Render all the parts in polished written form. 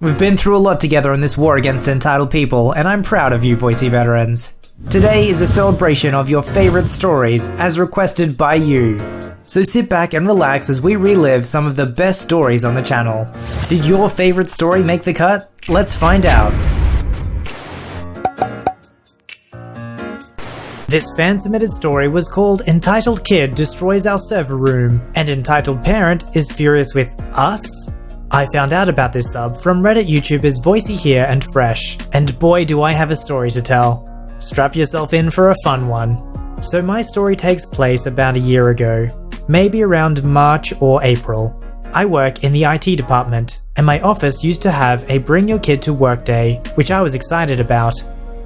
We've been through a lot together in this war against entitled people, and I'm proud of you, Voicey veterans. Today is a celebration of your favorite stories as requested by you. So sit back and relax as we relive some of the best stories on the channel. Did your favorite story make the cut? Let's find out. This fan-submitted story was called Entitled Kid Destroys Our Server Room, and Entitled Parent is Furious with Us? I found out about this sub from Reddit YouTubers Voiceyhere and Fresh, and boy do I have a story to tell. Strap yourself in for a fun one. So my story takes place about a year ago, maybe around March or April. I work in the IT department, and my office used to have a bring your kid to work day, which I was excited about.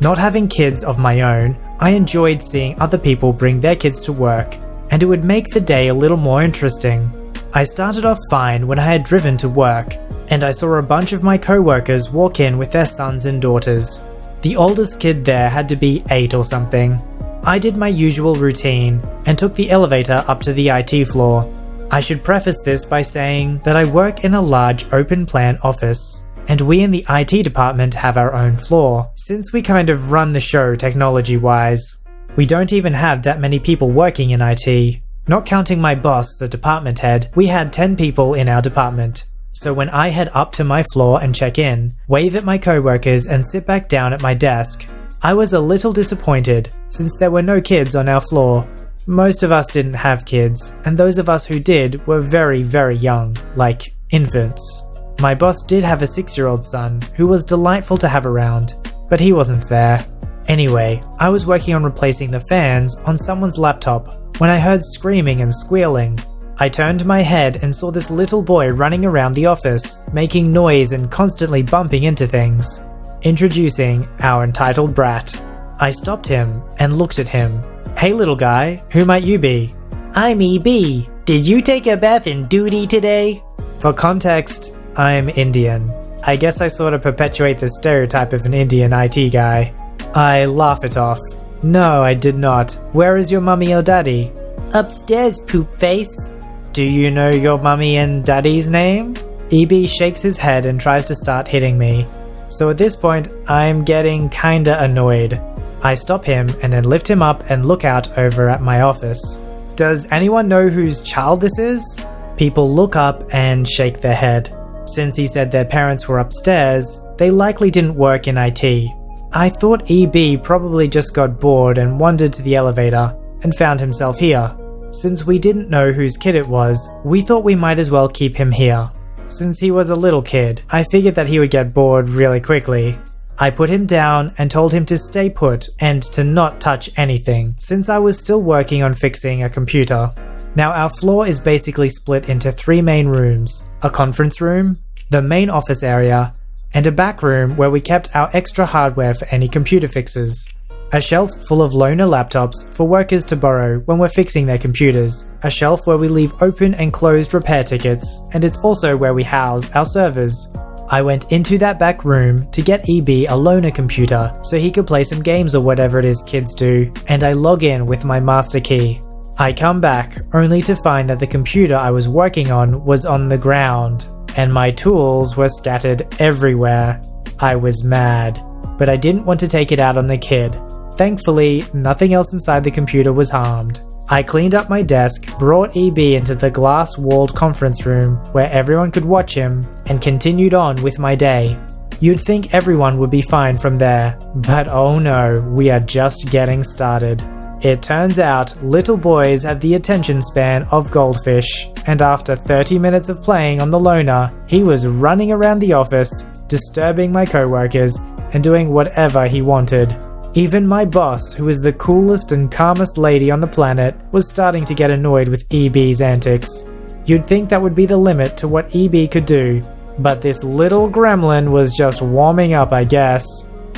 Not having kids of my own, I enjoyed seeing other people bring their kids to work, and it would make the day a little more interesting. I started off fine when I had driven to work, and I saw a bunch of my co-workers walk in with their sons and daughters. The oldest kid there had to be 8 or something. I did my usual routine and took the elevator up to the IT floor. I should preface this by saying that I work in a large open plan office, and we in the IT department have our own floor, since we kind of run the show technology-wise. We don't even have that many people working in IT. Not counting my boss, the department head, we had 10 people in our department. So when I head up to my floor and check in, wave at my co-workers and sit back down at my desk, I was a little disappointed since there were no kids on our floor. Most of us didn't have kids, and those of us who did were very, very young, like infants. My boss did have a 6-year-old son who was delightful to have around, but he wasn't there. Anyway, I was working on replacing the fans on someone's laptop when I heard screaming and squealing. I turned my head and saw this little boy running around the office, making noise and constantly bumping into things. Introducing our entitled brat. I stopped him and looked at him. Hey little guy, who might you be? I'm EB. Did you take a bath in duty today? For context, I'm Indian. I guess I sort of perpetuate the stereotype of an Indian IT guy. I laugh it off. No, I did not. Where is your mummy or daddy? Upstairs, poop face. Do you know your mummy and daddy's name? EB shakes his head and tries to start hitting me. So at this point, I'm getting kinda annoyed. I stop him and then lift him up and look out over at my office. Does anyone know whose child this is? People look up and shake their head. Since he said their parents were upstairs, they likely didn't work in IT. I thought EB probably just got bored and wandered to the elevator and found himself here. Since we didn't know whose kid it was, we thought we might as well keep him here. Since he was a little kid, I figured that he would get bored really quickly. I put him down and told him to stay put and to not touch anything, since I was still working on fixing a computer. Now our floor is basically split into 3 main rooms: a conference room, the main office area, and a back room where we kept our extra hardware for any computer fixes. A shelf full of loaner laptops for workers to borrow when we're fixing their computers. A shelf where we leave open and closed repair tickets, and it's also where we house our servers. I went into that back room to get EB a loaner computer so he could play some games or whatever it is kids do, and I log in with my master key. I come back only to find that the computer I was working on was on the ground, and my tools were scattered everywhere. I was mad, but I didn't want to take it out on the kid. Thankfully, nothing else inside the computer was harmed. I cleaned up my desk, brought EB into the glass-walled conference room where everyone could watch him, and continued on with my day. You'd think everyone would be fine from there, but oh no, we are just getting started. It turns out little boys have the attention span of goldfish, and after 30 minutes of playing on the loaner, he was running around the office, disturbing my co-workers, and doing whatever he wanted. Even my boss, who is the coolest and calmest lady on the planet, was starting to get annoyed with EB's antics. You'd think that would be the limit to what EB could do, but this little gremlin was just warming up, I guess.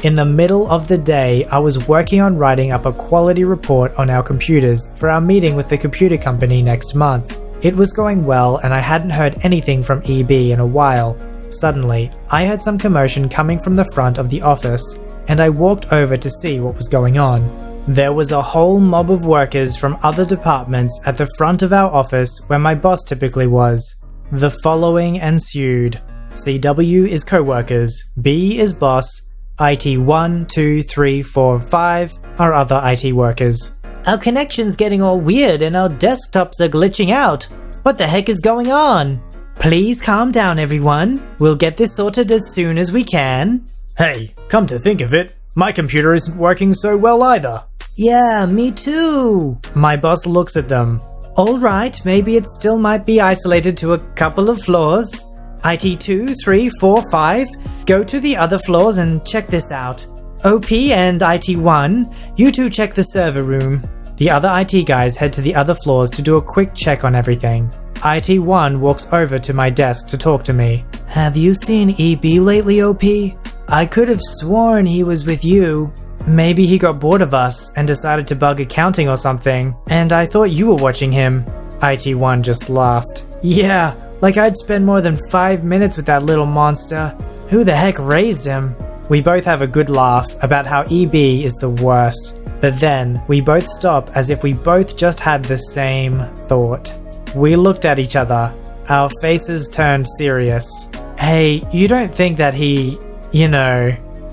In the middle of the day, I was working on writing up a quality report on our computers for our meeting with the computer company next month. It was going well and I hadn't heard anything from EB in a while. Suddenly, I heard some commotion coming from the front of the office, and I walked over to see what was going on. There was a whole mob of workers from other departments at the front of our office where my boss typically was. The following ensued. CW is co-workers, B is boss, IT 1, 2, 3, 4, 5 are other IT workers. Our connection's getting all weird and our desktops are glitching out. What the heck is going on? Please calm down, everyone. We'll get this sorted as soon as we can. Hey, come to think of it, my computer isn't working so well either. Yeah, me too. My boss looks at them. Alright, maybe it still might be isolated to a couple of floors. IT 2, 3, 4, 5, go to the other floors and check this out. OP and IT 1, you two check the server room. The other IT guys head to the other floors to do a quick check on everything. IT 1 walks over to my desk to talk to me. Have you seen EB lately, OP? I could have sworn he was with you. Maybe he got bored of us and decided to bug accounting or something, and I thought you were watching him. IT 1 just laughed. Yeah, like I'd spend more than 5 minutes with that little monster. Who the heck raised him? We both have a good laugh about how EB is the worst, but then we both stop as if we both just had the same thought. We looked at each other. Our faces turned serious. Hey, you don't think that he,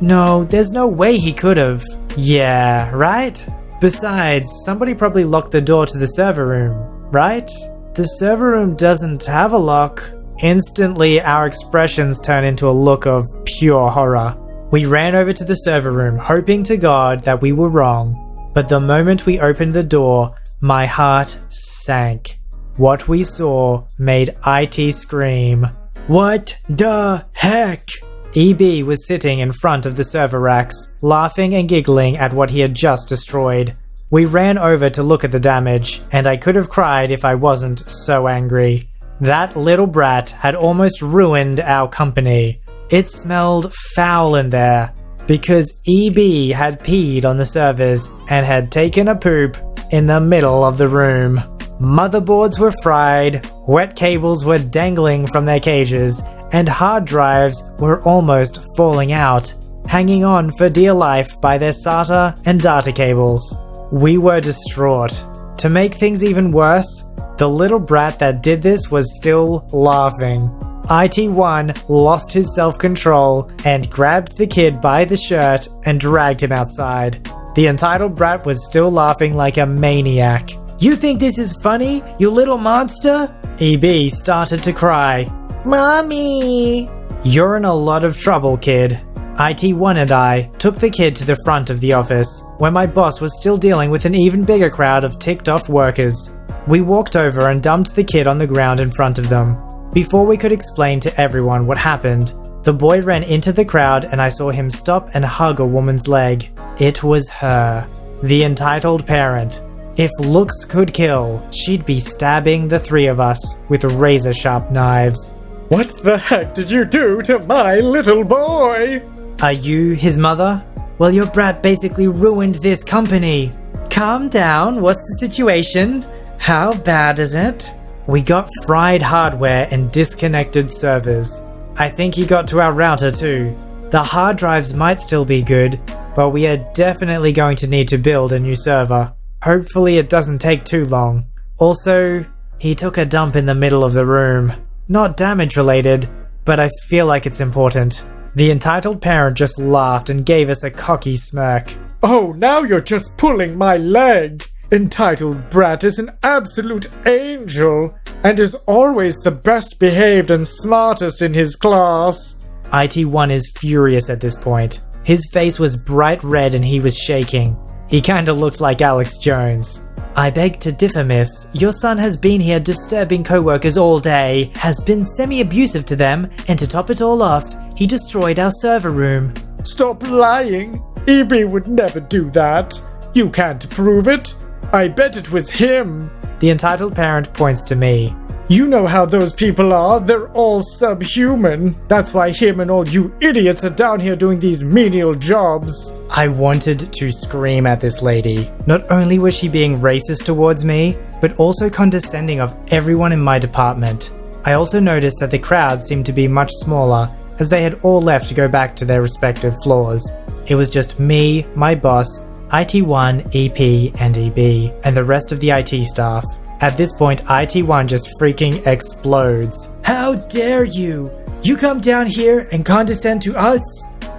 No, there's no way he could have. Yeah, right? Besides, somebody probably locked the door to the server room, right? The server room doesn't have a lock. Instantly, our expressions turn into a look of pure horror. We ran over to the server room, hoping to God that we were wrong. But the moment we opened the door, my heart sank. What we saw made IT scream. What the heck? EB was sitting in front of the server racks, laughing and giggling at what he had just destroyed. We ran over to look at the damage, and I could have cried if I wasn't so angry. That little brat had almost ruined our company. It smelled foul in there, because EB had peed on the servers and had taken a poop in the middle of the room. Motherboards were fried, wet cables were dangling from their cages, and hard drives were almost falling out, hanging on for dear life by their SATA and data cables. We were distraught. To make things even worse, the little brat that did this was still laughing. IT1 lost his self-control and grabbed the kid by the shirt and dragged him outside. The entitled brat was still laughing like a maniac. You think this is funny, you little monster? EB started to cry. Mommy! You're in a lot of trouble, kid. IT1 and I took the kid to the front of the office, where my boss was still dealing with an even bigger crowd of ticked-off workers. We walked over and dumped the kid on the ground in front of them. Before we could explain to everyone what happened, the boy ran into the crowd and I saw him stop and hug a woman's leg. It was her, the entitled parent. If looks could kill, she'd be stabbing the three of us with razor-sharp knives. What the heck did you do to my little boy? Are you his mother? Well, your brat basically ruined this company. Calm down, what's the situation? How bad is it? We got fried hardware and disconnected servers. I think he got to our router too. The hard drives might still be good, but we are definitely going to need to build a new server. Hopefully it doesn't take too long. Also, he took a dump in the middle of the room. Not damage related, but I feel like it's important. The entitled parent just laughed and gave us a cocky smirk. Oh, now you're just pulling my leg. Entitled brat is an absolute angel and is always the best behaved and smartest in his class. IT1 is furious at this point. His face was bright red and he was shaking. He kinda looked like Alex Jones. I beg to differ, miss. Your son has been here disturbing co-workers all day, has been semi-abusive to them, and to top it all off, he destroyed our server room. Stop lying! EB would never do that. You can't prove it. I bet it was him. The entitled parent points to me. You know how those people are. They're all subhuman. That's why him and all you idiots are down here doing these menial jobs. I wanted to scream at this lady. Not only was she being racist towards me, but also condescending of everyone in my department. I also noticed that the crowd seemed to be much smaller, as they had all left to go back to their respective floors. It was just me, my boss, IT1, EP, and EB, and the rest of the IT staff. At this point, IT1 just freaking explodes. How dare you! You come down here and condescend to us?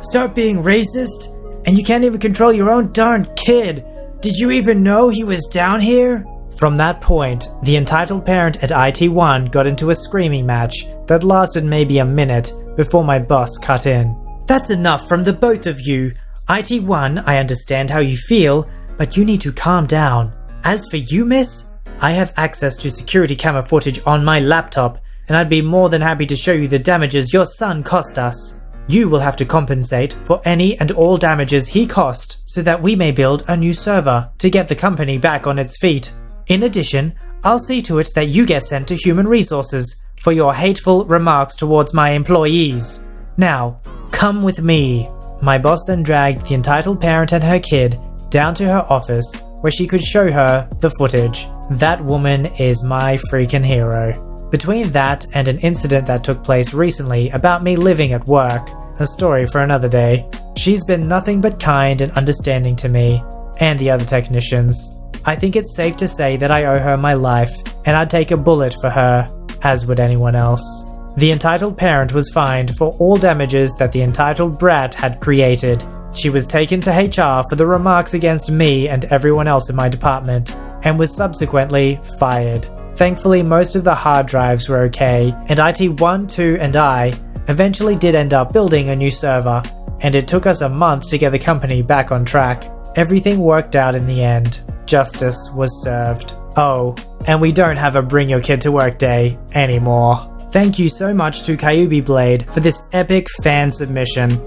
Start being racist? And you can't even control your own darn kid. Did you even know he was down here? From that point, the entitled parent at IT1 got into a screaming match that lasted maybe a minute before my boss cut in. That's enough from the both of you. IT1, I understand how you feel, but you need to calm down. As for you, miss, I have access to security camera footage on my laptop, and I'd be more than happy to show you the damages your son cost us. You will have to compensate for any and all damages he cost so that we may build a new server to get the company back on its feet. In addition, I'll see to it that you get sent to human resources for your hateful remarks towards my employees. Now, come with me. My boss then dragged the entitled parent and her kid down to her office where she could show her the footage. That woman is my freaking hero. Between that and an incident that took place recently about me living at work, a story for another day, she's been nothing but kind and understanding to me and the other technicians. I think it's safe to say that I owe her my life, and I'd take a bullet for her, as would anyone else. The entitled parent was fined for all damages that the entitled brat had created. She was taken to HR for the remarks against me and everyone else in my department, and was subsequently fired. Thankfully, most of the hard drives were okay, and IT1, 2, and I eventually did end up building a new server, and it took us a month to get the company back on track. Everything worked out in the end. Justice was served. Oh, and we don't have a Bring Your Kid to Work Day anymore. Thank you so much to Kyubi Blade for this epic fan submission.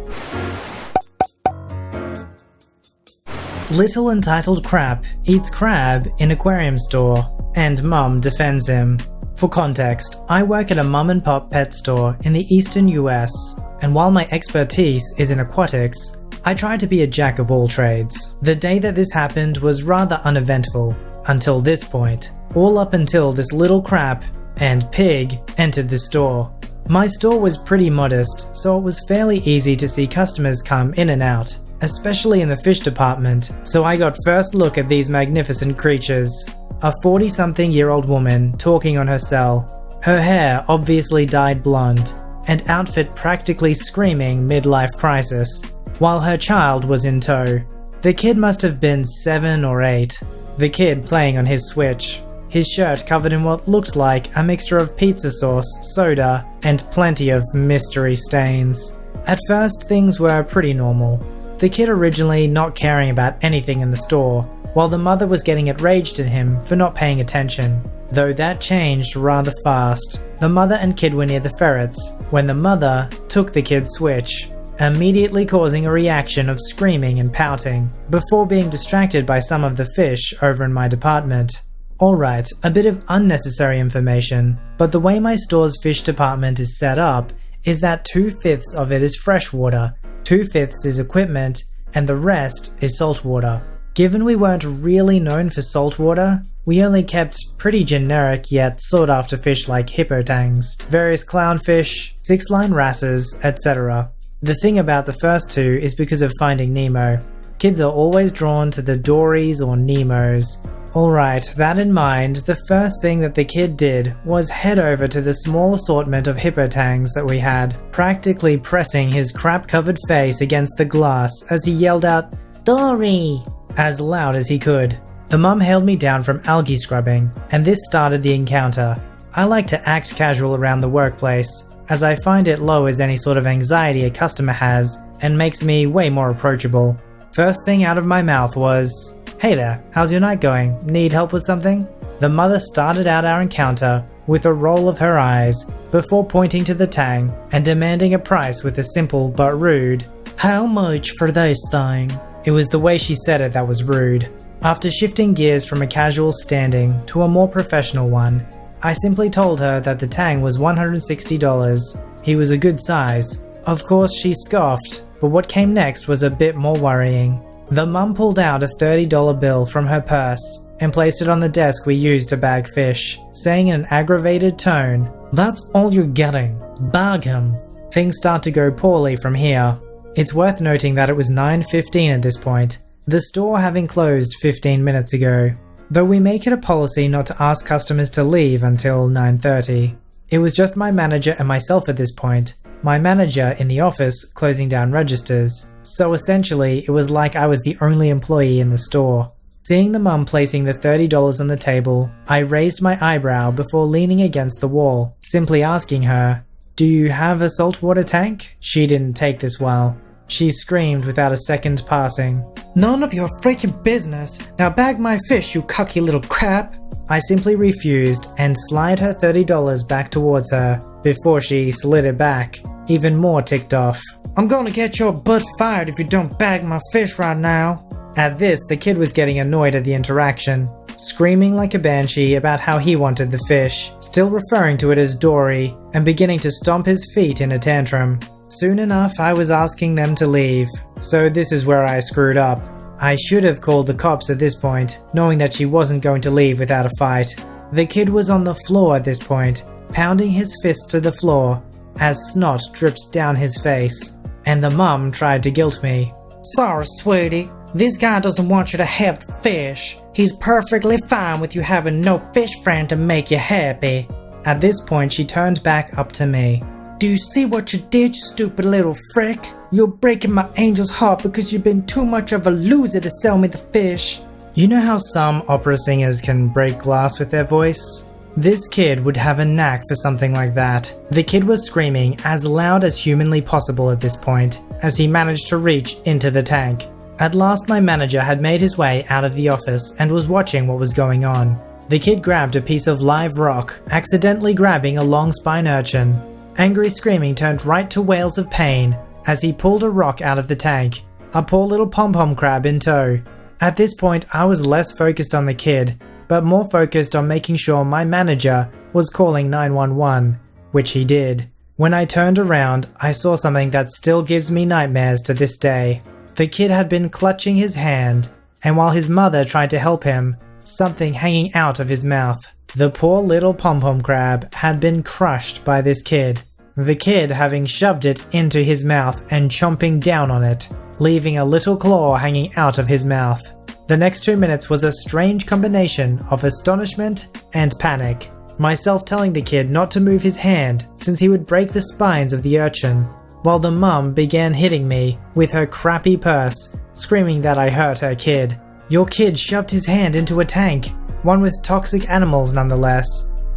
Little entitled crap eats crab in aquarium store, and mum defends him. For context, I work at a mum and pop pet store in the eastern US, and while my expertise is in aquatics, I try to be a jack of all trades. The day that this happened was rather uneventful, until this point, all up until this little crap and pig entered the store. My store was pretty modest, so it was fairly easy to see customers come in and out, especially in the fish department, so I got first look at these magnificent creatures. A 40-something-year-old woman talking on her cell, her hair obviously dyed blonde, and outfit practically screaming midlife crisis, while her child was in tow. The kid must have been 7 or 8, the kid playing on his Switch, his shirt covered in what looks like a mixture of pizza sauce, soda, and plenty of mystery stains. At first, things were pretty normal. The kid originally not caring about anything in the store, while the mother was getting enraged at him for not paying attention. Though that changed rather fast. The mother and kid were near the ferrets when the mother took the kid's Switch, immediately causing a reaction of screaming and pouting, before being distracted by some of the fish over in my department. Alright, a bit of unnecessary information, but the way my store's fish department is set up is that 2/5 of it is freshwater, 2/5 is equipment, and the rest is saltwater. Given we weren't really known for saltwater, we only kept pretty generic yet sought after fish like hippotangs, various clownfish, 6-line wrasses, etc. The thing about the first two is because of Finding Nemo. Kids are always drawn to the Dories or Nemos. Alright, that in mind, the first thing that the kid did was head over to the small assortment of hippotangs that we had, practically pressing his crap-covered face against the glass as he yelled out, "Dory!" as loud as he could. The mum hailed me down from algae scrubbing, and this started the encounter. I like to act casual around the workplace, as I find it lowers any sort of anxiety a customer has and makes me way more approachable. First thing out of my mouth was, "Hey there, how's your night going? Need help with something?" The mother started out our encounter with a roll of her eyes before pointing to the tang and demanding a price with a simple but rude, "How much for this thing?" It was the way she said it that was rude. After shifting gears from a casual standing to a more professional one, I simply told her that the tang was $160. He was a good size. Of course she scoffed, but what came next was a bit more worrying. The mum pulled out a $30 bill from her purse and placed it on the desk we used to bag fish, saying in an aggravated tone, "That's all you're getting. Bag him." Things start to go poorly from here. It's worth noting that it was 9:15 at this point, the store having closed 15 minutes ago, though we make it a policy not to ask customers to leave until 9:30. It was just my manager and myself at this point, my manager in the office closing down registers, so essentially it was like I was the only employee in the store. Seeing the mum placing the $30 on the table, I raised my eyebrow before leaning against the wall, simply asking her, "Do you have a saltwater tank?" She didn't take this well. She screamed without a second passing, "None of your freaking business! Now bag my fish, you cocky little crap!" I simply refused and slid her $30 back towards her before she slid it back, even more ticked off. "I'm gonna get your butt fired if you don't bag my fish right now." At this, the kid was getting annoyed at the interaction, screaming like a banshee about how he wanted the fish, still referring to it as Dory, and beginning to stomp his feet in a tantrum. Soon enough, I was asking them to leave, so this is where I screwed up. I should have called the cops at this point, knowing that she wasn't going to leave without a fight. The kid was on the floor at this point, pounding his fist to the floor as snot dripped down his face, and the mum tried to guilt me. "Sorry, sweetie. This guy doesn't want you to have the fish. He's perfectly fine with you having no fish friend to make you happy." At this point, she turned back up to me. "Do you see what you did, you stupid little frick? You're breaking my angel's heart because you've been too much of a loser to sell me the fish." You know how some opera singers can break glass with their voice? This kid would have a knack for something like that. The kid was screaming as loud as humanly possible at this point, as he managed to reach into the tank. At last, my manager had made his way out of the office and was watching what was going on. The kid grabbed a piece of live rock, accidentally grabbing a long spine urchin. Angry screaming turned right to wails of pain as he pulled a rock out of the tank, a poor little pom-pom crab in tow. At this point, I was less focused on the kid, but more focused on making sure my manager was calling 911, which he did. When I turned around, I saw something that still gives me nightmares to this day. The kid had been clutching his hand, and while his mother tried to help him, something hanging out of his mouth. The poor little pom-pom crab had been crushed by this kid, the kid having shoved it into his mouth and chomping down on it, leaving a little claw hanging out of his mouth. The next 2 minutes was a strange combination of astonishment and panic. Myself telling the kid not to move his hand since he would break the spines of the urchin, while the mum began hitting me with her crappy purse, screaming that I hurt her kid. "Your kid shoved his hand into a tank, one with toxic animals nonetheless,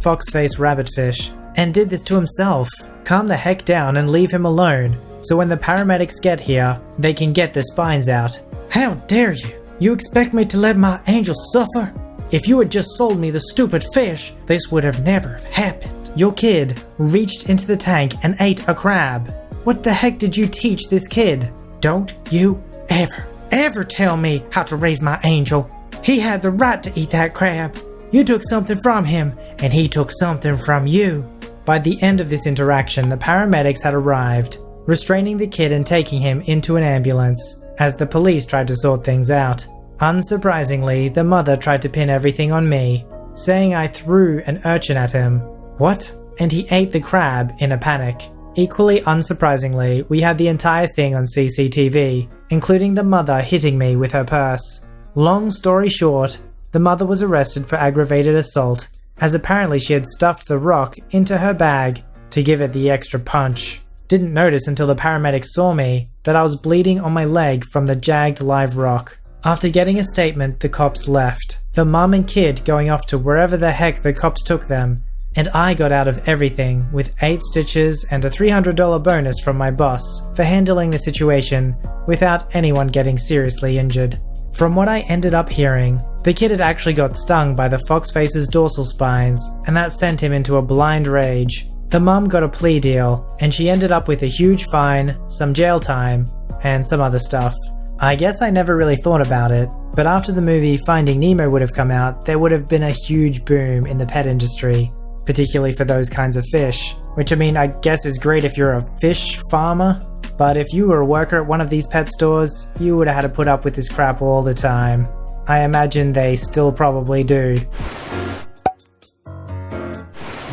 fox-faced rabbitfish, and did this to himself. Calm the heck down and leave him alone, so when the paramedics get here, they can get the spines out." "How dare you? You expect me to let my angel suffer? If you had just sold me the stupid fish, this would have never happened." Your kid reached into the tank and ate a crab. What the heck did you teach this kid? Don't you ever tell me how to raise my angel. He had the right to eat that crab. You took something from him, and he took something from you. By the end of this interaction, the paramedics had arrived, restraining the kid and taking him into an ambulance, as the police tried to sort things out. Unsurprisingly, the mother tried to pin everything on me, saying I threw an urchin at him. What? And he ate the crab in a panic. Equally unsurprisingly, we had the entire thing on CCTV, including the mother hitting me with her purse. Long story short, the mother was arrested for aggravated assault, as apparently she had stuffed the rock into her bag to give it the extra punch. Didn't notice until the paramedics saw me that I was bleeding on my leg from the jagged live rock. After getting a statement, the cops left, the mum and kid going off to wherever the heck the cops took them, and I got out of everything with 8 stitches and a $300 bonus from my boss for handling the situation without anyone getting seriously injured. From what I ended up hearing, the kid had actually got stung by the foxface's dorsal spines, and that sent him into a blind rage. The mum got a plea deal, and she ended up with a huge fine, some jail time, and some other stuff. I guess I never really thought about it, but after the movie Finding Nemo would have come out, there would have been a huge boom in the pet industry, particularly for those kinds of fish, which I guess is great if you're a fish farmer, but if you were a worker at one of these pet stores, you would have had to put up with this crap all the time. I imagine they still probably do.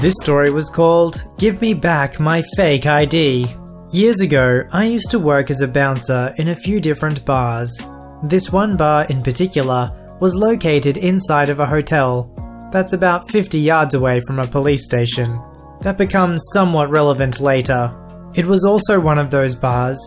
This story was called Give Me Back My Fake ID. Years ago, I used to work as a bouncer in a few different bars. This one bar in particular was located inside of a hotel that's about 50 yards away from a police station. That becomes somewhat relevant later. It was also one of those bars,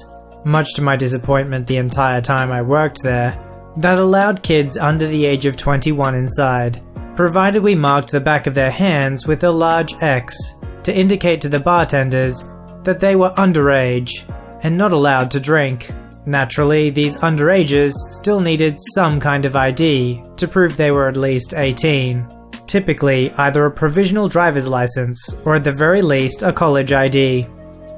much to my disappointment the entire time I worked there, that allowed kids under the age of 21 inside, provided we marked the back of their hands with a large X to indicate to the bartenders that they were underage and not allowed to drink. Naturally, these underagers still needed some kind of ID to prove they were at least 18. Typically, either a provisional driver's license or at the very least a college ID.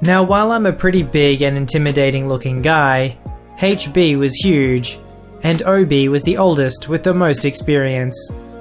Now, while I'm a pretty big and intimidating looking guy, HB was huge, and OB was the oldest with the most experience,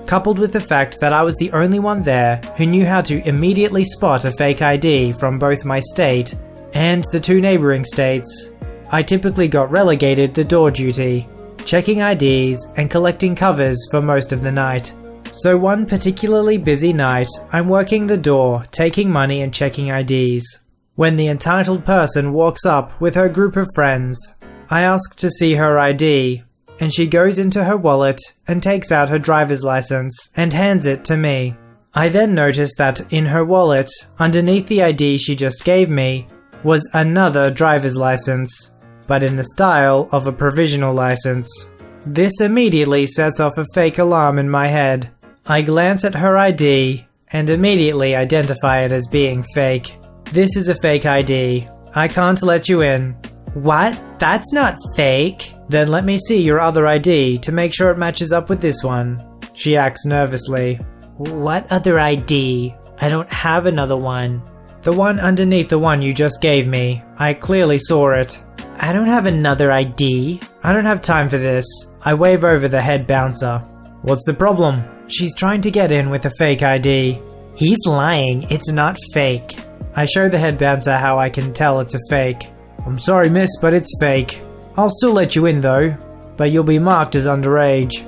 coupled with the fact that I was the only one there who knew how to immediately spot a fake ID from both my state and the 2 neighboring states. I typically got relegated to door duty, checking IDs and collecting covers for most of the night. So one particularly busy night, I'm working the door, taking money and checking IDs. When the entitled person walks up with her group of friends, I ask to see her ID, and she goes into her wallet and takes out her driver's license and hands it to me. I then notice that in her wallet, underneath the ID she just gave me, was another driver's license, but in the style of a provisional license. This immediately sets off a fake alarm in my head. I glance at her ID and immediately identify it as being fake. This is a fake ID. I can't let you in. What? That's not fake. Then let me see your other ID to make sure it matches up with this one. She acts nervously. What other ID? I don't have another one. The one underneath the one you just gave me. I clearly saw it. I don't have another ID. I don't have time for this. I wave over the head bouncer. What's the problem? She's trying to get in with a fake ID. He's lying. It's not fake. I show the head bouncer how I can tell it's a fake. I'm sorry miss, but it's fake. I'll still let you in though, but you'll be marked as underage.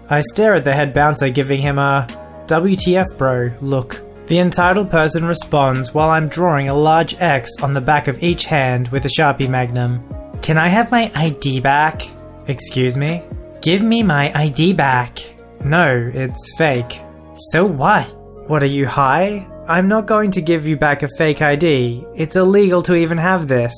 I stare at the head bouncer, giving him a WTF bro look. The entitled person responds while I'm drawing a large X on the back of each hand with a Sharpie Magnum. Can I have my ID back? Excuse me? Give me my ID back. No, it's fake. So what? What, are you high? I'm not going to give you back a fake ID. It's illegal to even have this.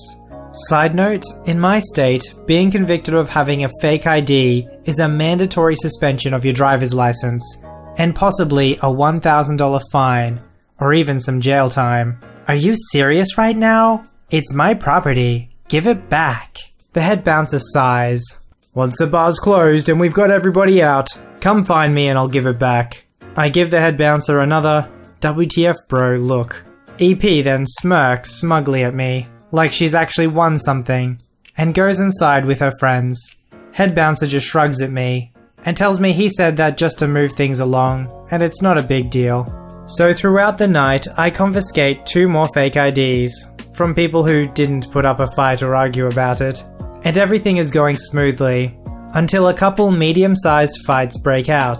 Side note, in my state, being convicted of having a fake ID is a mandatory suspension of your driver's license, and possibly a $1,000 fine, or even some jail time. Are you serious right now? It's my property. Give it back. The head bouncer sighs. Once the bar's closed and we've got everybody out, come find me and I'll give it back. I give the head bouncer another WTF bro look. EP then smirks smugly at me, like she's actually won something, and goes inside with her friends. Head bouncer just shrugs at me, and tells me he said that just to move things along, and it's not a big deal. So throughout the night, I confiscate 2 more fake IDs, from people who didn't put up a fight or argue about it. And everything is going smoothly, until a couple medium-sized fights break out.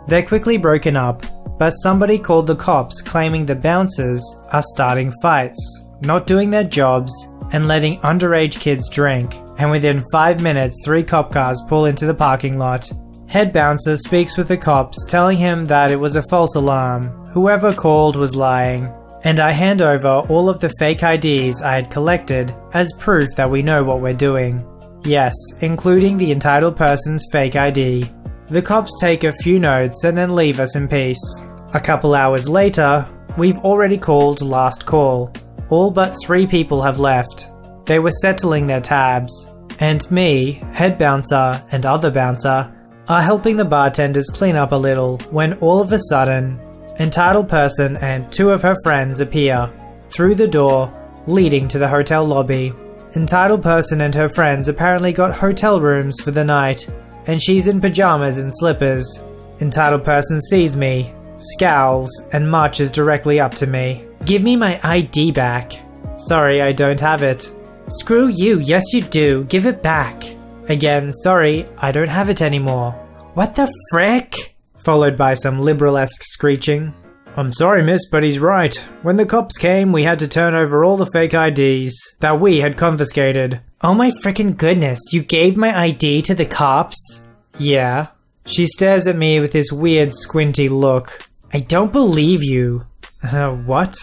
They're quickly broken up, but somebody called the cops claiming the bouncers are starting fights, not doing their jobs, and letting underage kids drink, and within 5 minutes 3 cop cars pull into the parking lot. Head bouncer speaks with the cops, telling him that it was a false alarm, whoever called was lying, and I hand over all of the fake IDs I had collected as proof that we know what we're doing. Yes, including the entitled person's fake ID. The cops take a few notes and then leave us in peace. A couple hours later, we've already called last call. All but 3 people have left. They were settling their tabs, and me, head bouncer, and other bouncer are helping the bartenders clean up a little when all of a sudden, entitled person and 2 of her friends appear through the door leading to the hotel lobby. Entitled person and her friends apparently got hotel rooms for the night, and she's in pajamas and slippers. Entitled person sees me, scowls, and marches directly up to me. Give me my ID back. Sorry, I don't have it. Screw you, yes you do, give it back. Again, sorry, I don't have it anymore. What the frick? Followed by some liberal-esque screeching. I'm sorry miss, but he's right. When the cops came, we had to turn over all the fake IDs that we had confiscated. Oh my frickin' goodness, you gave my ID to the cops? Yeah. She stares at me with this weird squinty look. I don't believe you. What?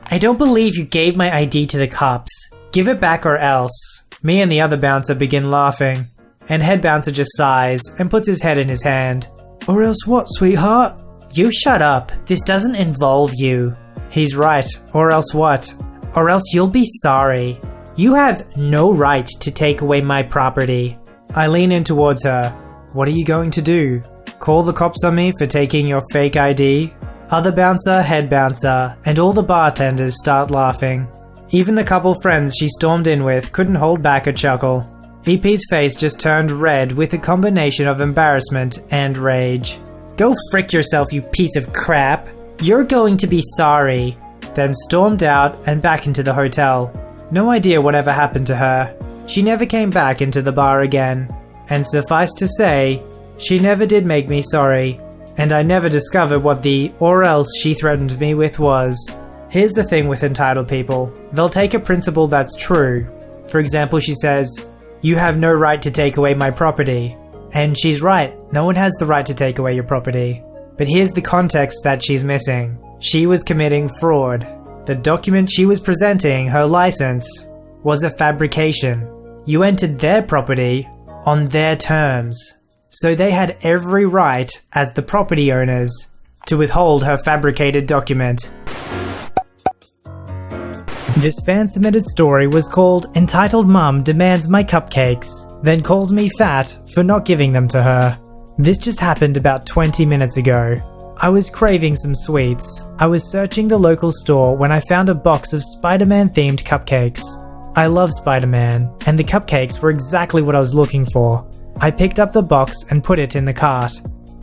I don't believe you gave my ID to the cops. Give it back or else. Me and the other bouncer begin laughing, and head bouncer just sighs and puts his head in his hand. Or else what, sweetheart? You shut up. This doesn't involve you. He's right. Or else what? Or else you'll be sorry. You have no right to take away my property. I lean in towards her. What are you going to do? Call the cops on me for taking your fake ID? Other bouncer, head bouncer, and all the bartenders start laughing. Even the couple friends she stormed in with couldn't hold back a chuckle. EP's face just turned red with a combination of embarrassment and rage. Go frick yourself, you piece of crap. You're going to be sorry. Then stormed out and back into the hotel. No idea whatever happened to her. She never came back into the bar again. And suffice to say, she never did make me sorry. And I never discovered what the or else she threatened me with was. Here's the thing with entitled people. They'll take a principle that's true. For example, she says, "You have no right to take away my property." And she's right, no one has the right to take away your property. But here's the context that she's missing. She was committing fraud. The document she was presenting, her license, was a fabrication. You entered their property on their terms. So they had every right, as the property owners, to withhold her fabricated document. This fan-submitted story was called "Entitled Mum Demands My Cupcakes, Then Calls Me Fat for Not Giving Them to Her." This just happened about 20 minutes ago. I was craving some sweets. I was searching the local store when I found a box of Spider-Man themed cupcakes. I love Spider-Man, and the cupcakes were exactly what I was looking for. I picked up the box and put it in the cart.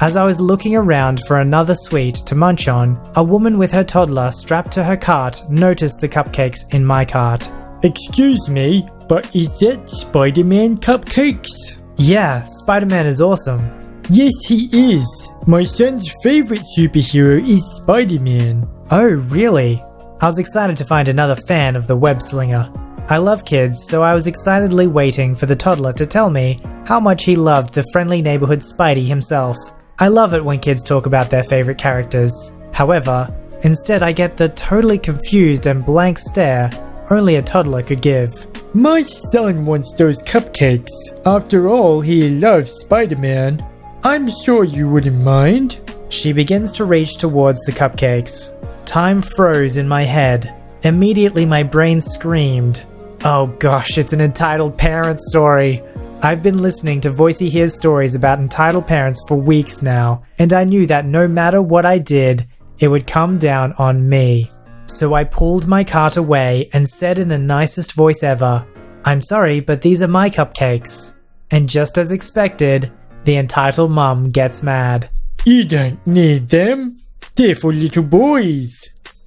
As I was looking around for another sweet to munch on, a woman with her toddler strapped to her cart noticed the cupcakes in my cart. Excuse me, but is that Spider-Man cupcakes? Yeah, Spider-Man is awesome. Yes, he is. My son's favorite superhero is Spider-Man. Oh, really? I was excited to find another fan of the web slinger. I love kids, so I was excitedly waiting for the toddler to tell me how much he loved the friendly neighborhood Spidey himself. I love it when kids talk about their favorite characters. However, instead I get the totally confused and blank stare only a toddler could give. My son wants those cupcakes. After all, he loves Spider-Man. I'm sure you wouldn't mind. She begins to reach towards the cupcakes. Time froze in my head. Immediately my brain screamed. Oh gosh, it's an entitled parent story. I've been listening to Voiceyhere's stories about entitled parents for weeks now, and I knew that no matter what I did, it would come down on me. So I pulled my cart away and said in the nicest voice ever, "I'm sorry, but these are my cupcakes." And just as expected, the entitled mum gets mad. You don't need them. They're for little boys.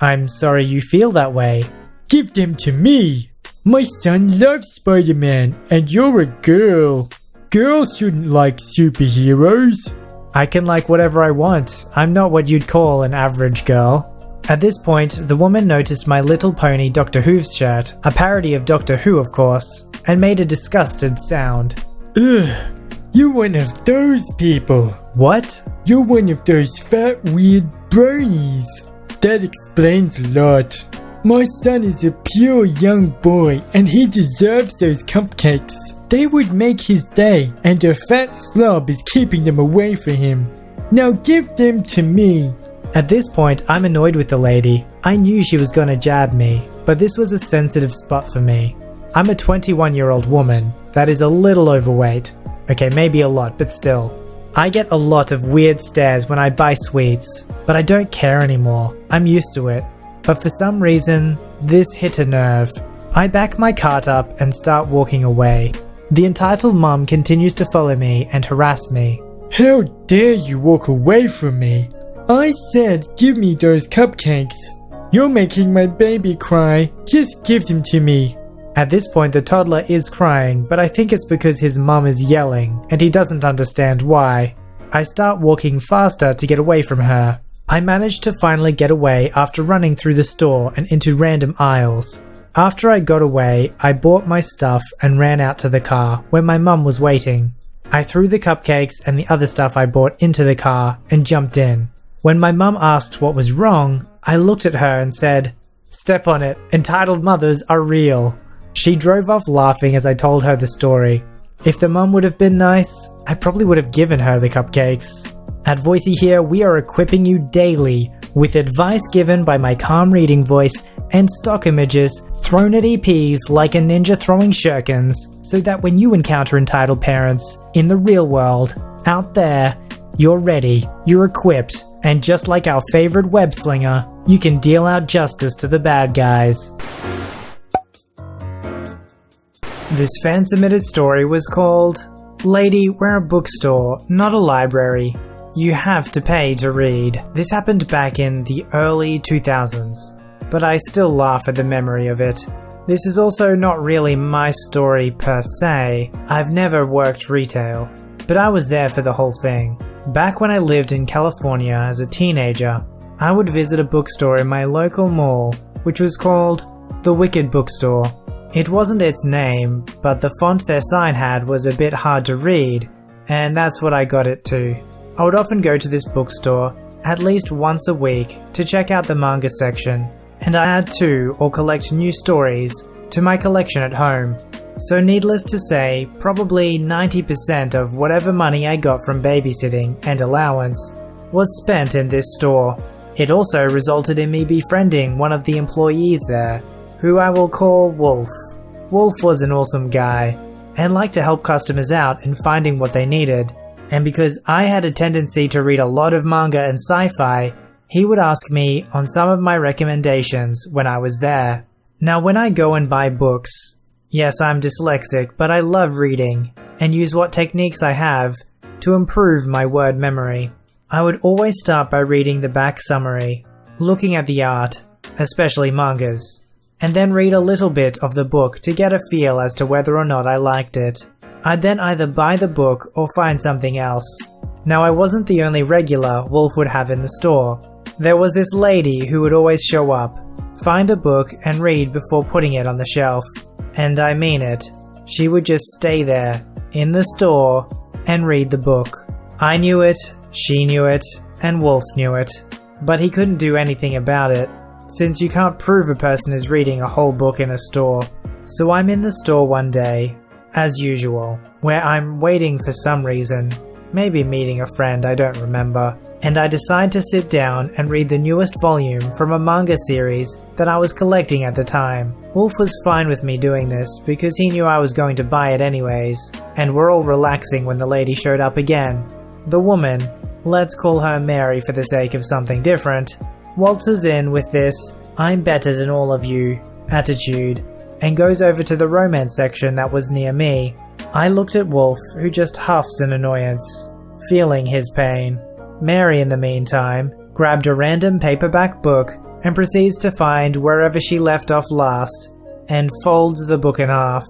I'm sorry you feel that way. Give them to me. My son loves Spider-Man, and you're a girl. Girls shouldn't like superheroes. I can like whatever I want. I'm not what you'd call an average girl. At this point, the woman noticed my Little Pony Doctor Who's shirt, a parody of Doctor Who of course, and made a disgusted sound. Ugh, you're one of those people. What? You're one of those fat, weird bronies. That explains a lot. My son is a pure young boy, and he deserves those cupcakes. They would make his day, and a fat slob is keeping them away from him. Now give them to me. At this point, I'm annoyed with the lady. I knew she was gonna jab me, but this was a sensitive spot for me. I'm a 21-year-old woman that is a little overweight. Okay, maybe a lot, but still. I get a lot of weird stares when I buy sweets, but I don't care anymore. I'm used to it. But for some reason, this hit a nerve. I back my cart up and start walking away. The entitled mum continues to follow me and harass me. How dare you walk away from me? I said give me those cupcakes. You're making my baby cry. Just give them to me. At this point, the toddler is crying, but I think it's because his mum is yelling, and he doesn't understand why. I start walking faster to get away from her. I managed to finally get away after running through the store and into random aisles. After I got away, I bought my stuff and ran out to the car where my mum was waiting. I threw the cupcakes and the other stuff I bought into the car and jumped in. When my mum asked what was wrong, I looked at her and said, "Step on it, entitled mothers are real." She drove off laughing as I told her the story. If the mum would have been nice, I probably would have given her the cupcakes. At Voiceyhere, we are equipping you daily with advice given by my calm reading voice and stock images thrown at EPs like a ninja throwing shurikens, so that when you encounter entitled parents in the real world, out there, you're ready, you're equipped, and just like our favorite web slinger, you can deal out justice to the bad guys. This fan-submitted story was called, "Lady, we're a bookstore, not a library. You have to pay to read." This happened back in the early 2000s, but I still laugh at the memory of it. This is also not really my story per se. I've never worked retail, but I was there for the whole thing. Back when I lived in California as a teenager, I would visit a bookstore in my local mall, which was called the Wicked Bookstore. It wasn't its name, but the font their sign had was a bit hard to read, and that's what I got it to. I would often go to this bookstore at least once a week to check out the manga section, and I add to or collect new stories to my collection at home. So needless to say, probably 90% of whatever money I got from babysitting and allowance was spent in this store. It also resulted in me befriending one of the employees there, who I will call Wolf. Wolf was an awesome guy, and liked to help customers out in finding what they needed. And because I had a tendency to read a lot of manga and sci-fi, he would ask me on some of my recommendations when I was there. Now when I go and buy books, yes, I'm dyslexic, but I love reading, and use what techniques I have to improve my word memory. I would always start by reading the back summary, looking at the art, especially mangas, and then read a little bit of the book to get a feel as to whether or not I liked it. I'd then either buy the book or find something else. Now I wasn't the only regular Wolf would have in the store. There was this lady who would always show up, find a book and read before putting it on the shelf. And I mean it. She would just stay there, in the store, and read the book. I knew it, she knew it, and Wolf knew it. But he couldn't do anything about it, since you can't prove a person is reading a whole book in a store. So I'm in the store one day, as usual, where I'm waiting for some reason, maybe meeting a friend, I don't remember, and I decide to sit down and read the newest volume from a manga series that I was collecting at the time. Wolf was fine with me doing this because he knew I was going to buy it anyways, and we're all relaxing when the lady showed up again. The woman, let's call her Mary for the sake of something different, waltzes in with this "I'm better than all of you" attitude, and goes over to the romance section that was near me. I looked at Wolf, who just huffs in annoyance, feeling his pain. Mary, in the meantime, grabbed a random paperback book and proceeds to find wherever she left off last, and folds the book in half.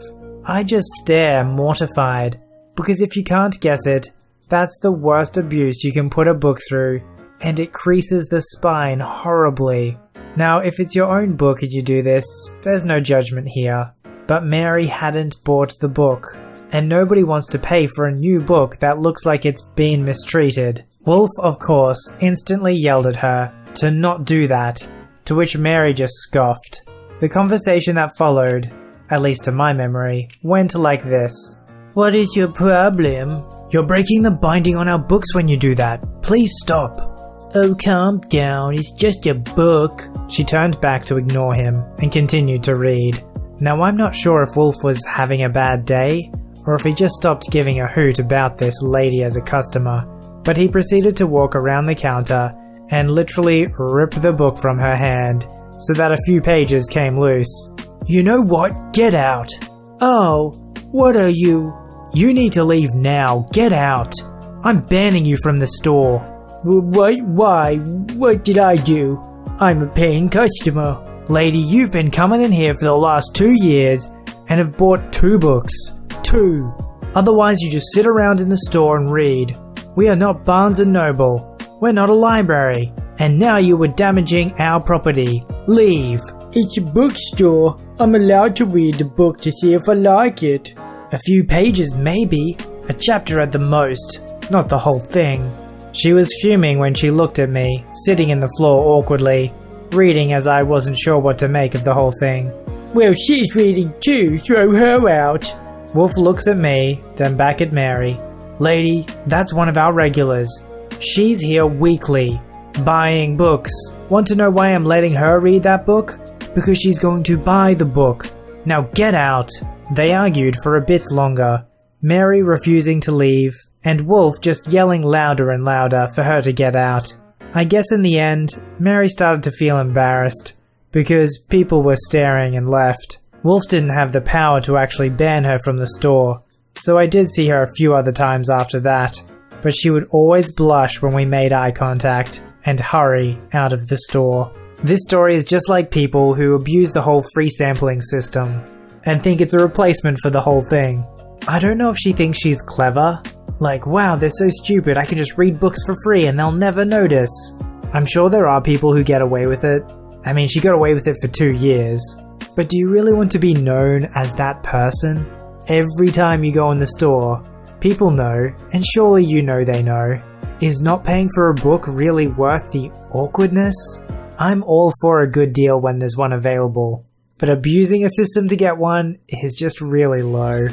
I just stare, mortified, because if you can't guess it, that's the worst abuse you can put a book through, and it creases the spine horribly. Now, if it's your own book and you do this, there's no judgment here. But Mary hadn't bought the book, and nobody wants to pay for a new book that looks like it's been mistreated. Wolf, of course, instantly yelled at her to not do that, to which Mary just scoffed. The conversation that followed, at least to my memory, went like this. "What is your problem? You're breaking the binding on our books when you do that. Please stop." "Oh, calm down, it's just a book." She turned back to ignore him and continued to read. Now I'm not sure if Wolf was having a bad day, or if he just stopped giving a hoot about this lady as a customer, but he proceeded to walk around the counter and literally rip the book from her hand, so that a few pages came loose. "You know what? Get out." "Oh, what are you?" "You need to leave now. Get out. I'm banning you from the store." "What? Why? What did I do? I'm a paying customer." "Lady, you've been coming in here for the last 2 years and have bought 2 books. 2. Otherwise you just sit around in the store and read. We are not Barnes & Noble. We're not a library. And now you were damaging our property. Leave." "It's a bookstore. I'm allowed to read the book to see if I like it." "A few pages maybe. A chapter at the most. Not the whole thing." She was fuming when she looked at me, sitting in the floor awkwardly, reading as I wasn't sure what to make of the whole thing. Well, she's reading too, throw her out. Wolf looks at me, then back at Mary. Lady, that's one of our regulars. She's here weekly, buying books. Want to know why I'm letting her read that book? Because she's going to buy the book. Now get out. They argued for a bit longer, Mary refusing to leave, and Wolf just yelling louder and louder for her to get out. I guess in the end, Mary started to feel embarrassed, because people were staring and left. Wolf didn't have the power to actually ban her from the store, so I did see her a few other times after that, but she would always blush when we made eye contact and hurry out of the store. This story is just like people who abuse the whole free sampling system and think it's a replacement for the whole thing. I don't know if she thinks she's clever. Like, wow, they're so stupid, I can just read books for free and they'll never notice. I'm sure there are people who get away with it. I mean, she got away with it for 2 years. But do you really want to be known as that person? Every time you go in the store, people know, and surely you know they know. Is not paying for a book really worth the awkwardness? I'm all for a good deal when there's one available, but abusing a system to get one is just really low.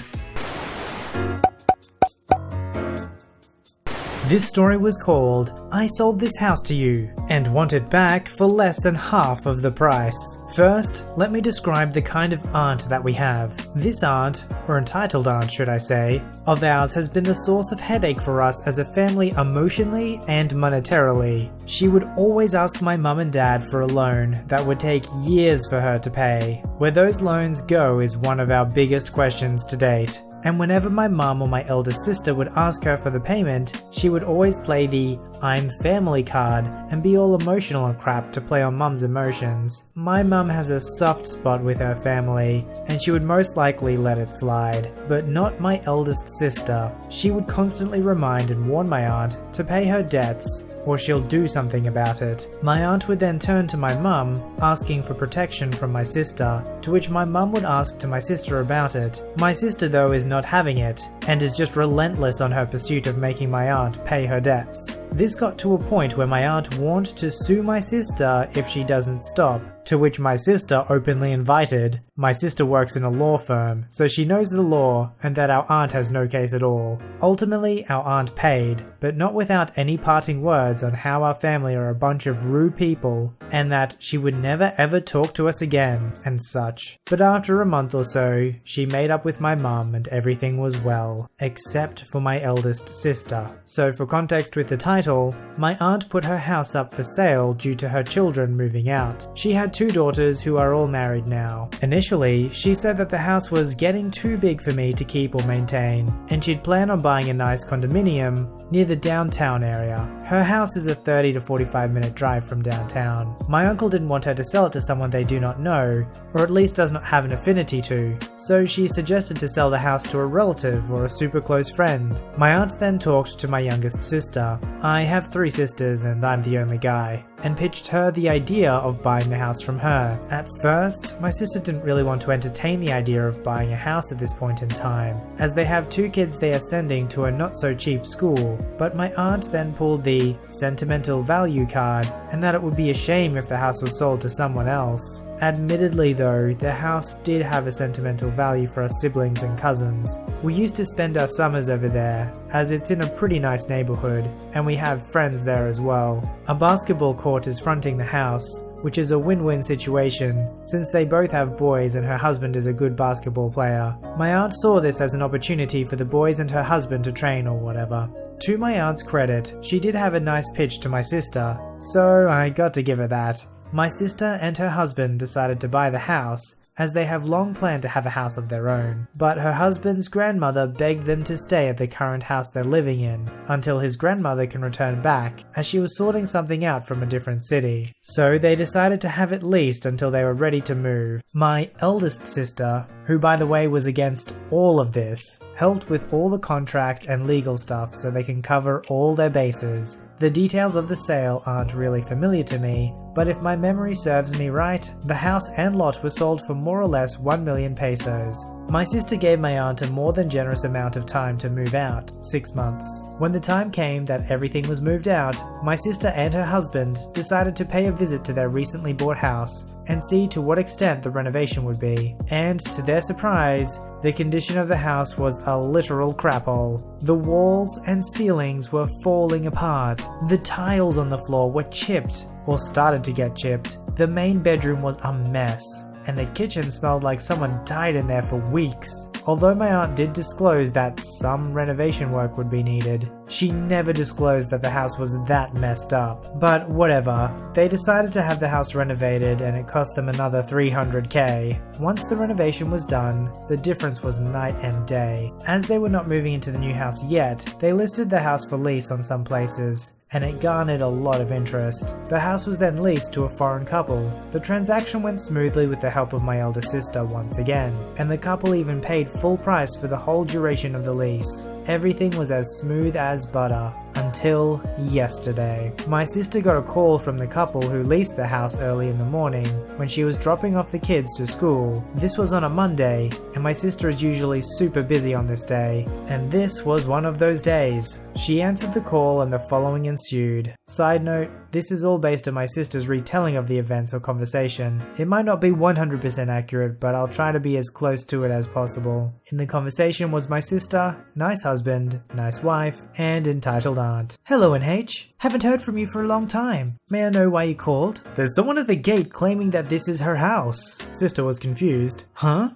This story was called I Sold This House to You and Want It Back for Less Than Half of the Price. First, let me describe the kind of aunt that we have. This aunt, or entitled aunt should I say, of ours has been the source of headache for us as a family emotionally and monetarily. She would always ask my mum and dad for a loan that would take years for her to pay. Where those loans go is one of our biggest questions to date. And whenever my mum or my eldest sister would ask her for the payment, she would always play the I'm family card and be all emotional and crap to play on mum's emotions. My mum has a soft spot with her family, and she would most likely let it slide. But not my eldest sister. She would constantly remind and warn my aunt to pay her debts, or she'll do something about it. My aunt would then turn to my mum, asking for protection from my sister, to which my mum would ask to my sister about it. My sister though is not having it, and is just relentless on her pursuit of making my aunt pay her debts. This got to a point where my aunt warned to sue my sister if she doesn't stop, to which my sister openly invited. My sister works in a law firm, so she knows the law and that our aunt has no case at all. Ultimately, our aunt paid, but not without any parting words on how our family are a bunch of rude people and that she would never ever talk to us again and such. But after a month or so, she made up with my mum and everything was well, except for my eldest sister. So for context with the title, my aunt put her house up for sale due to her children moving out. She had 2 daughters who are all married now. Initially, she said that the house was getting too big for me to keep or maintain, and she'd plan on buying a nice condominium near the downtown area. Her house is a 30 to 45 minute drive from downtown. My uncle didn't want her to sell it to someone they do not know, or at least does not have an affinity to, so she suggested to sell the house to a relative or a super close friend. My aunt then talked to my youngest sister. I have 3 sisters and I'm the only guy, and pitched her the idea of buying the house from her. At first, my sister didn't really want to entertain the idea of buying a house at this point in time, as they have 2 kids they are sending to a not so cheap school, but my aunt then pulled the sentimental value card, and that it would be a shame if the house was sold to someone else. Admittedly though, the house did have a sentimental value for us siblings and cousins. We used to spend our summers over there, as it's in a pretty nice neighborhood, and we have friends there as well. A basketball court is fronting the house, which is a win-win situation, since they both have boys and her husband is a good basketball player. My aunt saw this as an opportunity for the boys and her husband to train or whatever. To my aunt's credit, she did have a nice pitch to my sister, so I got to give her that. My sister and her husband decided to buy the house, as they have long planned to have a house of their own. But her husband's grandmother begged them to stay at the current house they're living in, until his grandmother can return back, as she was sorting something out from a different city. So they decided to have it leased until they were ready to move. My eldest sister, who by the way was against all of this, helped with all the contract and legal stuff so they can cover all their bases. The details of the sale aren't really familiar to me, but if my memory serves me right, the house and lot were sold for more or less 1 million pesos. My sister gave my aunt a more than generous amount of time to move out, 6 months. When the time came that everything was moved out, my sister and her husband decided to pay a visit to their recently bought house and see to what extent the renovation would be. And to their surprise, the condition of the house was a literal crap hole. The walls and ceilings were falling apart. The tiles on the floor were chipped, or started to get chipped. The main bedroom was a mess, and the kitchen smelled like someone died in there for weeks. Although my aunt did disclose that some renovation work would be needed, she never disclosed that the house was that messed up. But whatever, they decided to have the house renovated and it cost them another $300K. Once the renovation was done, the difference was night and day. As they were not moving into the new house yet, they listed the house for lease on some places, and it garnered a lot of interest. The house was then leased to a foreign couple. The transaction went smoothly with the help of my elder sister once again, and the couple even paid full price for the whole duration of the lease. Everything was as smooth as butter. Until yesterday. My sister got a call from the couple who leased the house early in the morning when she was dropping off the kids to school. This was on a Monday, and my sister is usually super busy on this day, and this was one of those days. She answered the call and the following ensued. Side note, this is all based on my sister's retelling of the events or conversation. It might not be 100% accurate, but I'll try to be as close to it as possible. In the conversation was my sister, nice husband, nice wife, and entitled aunt. Hello NH, haven't heard from you for a long time. May I know why you called? There's someone at the gate claiming that this is her house. Sister was confused. Huh?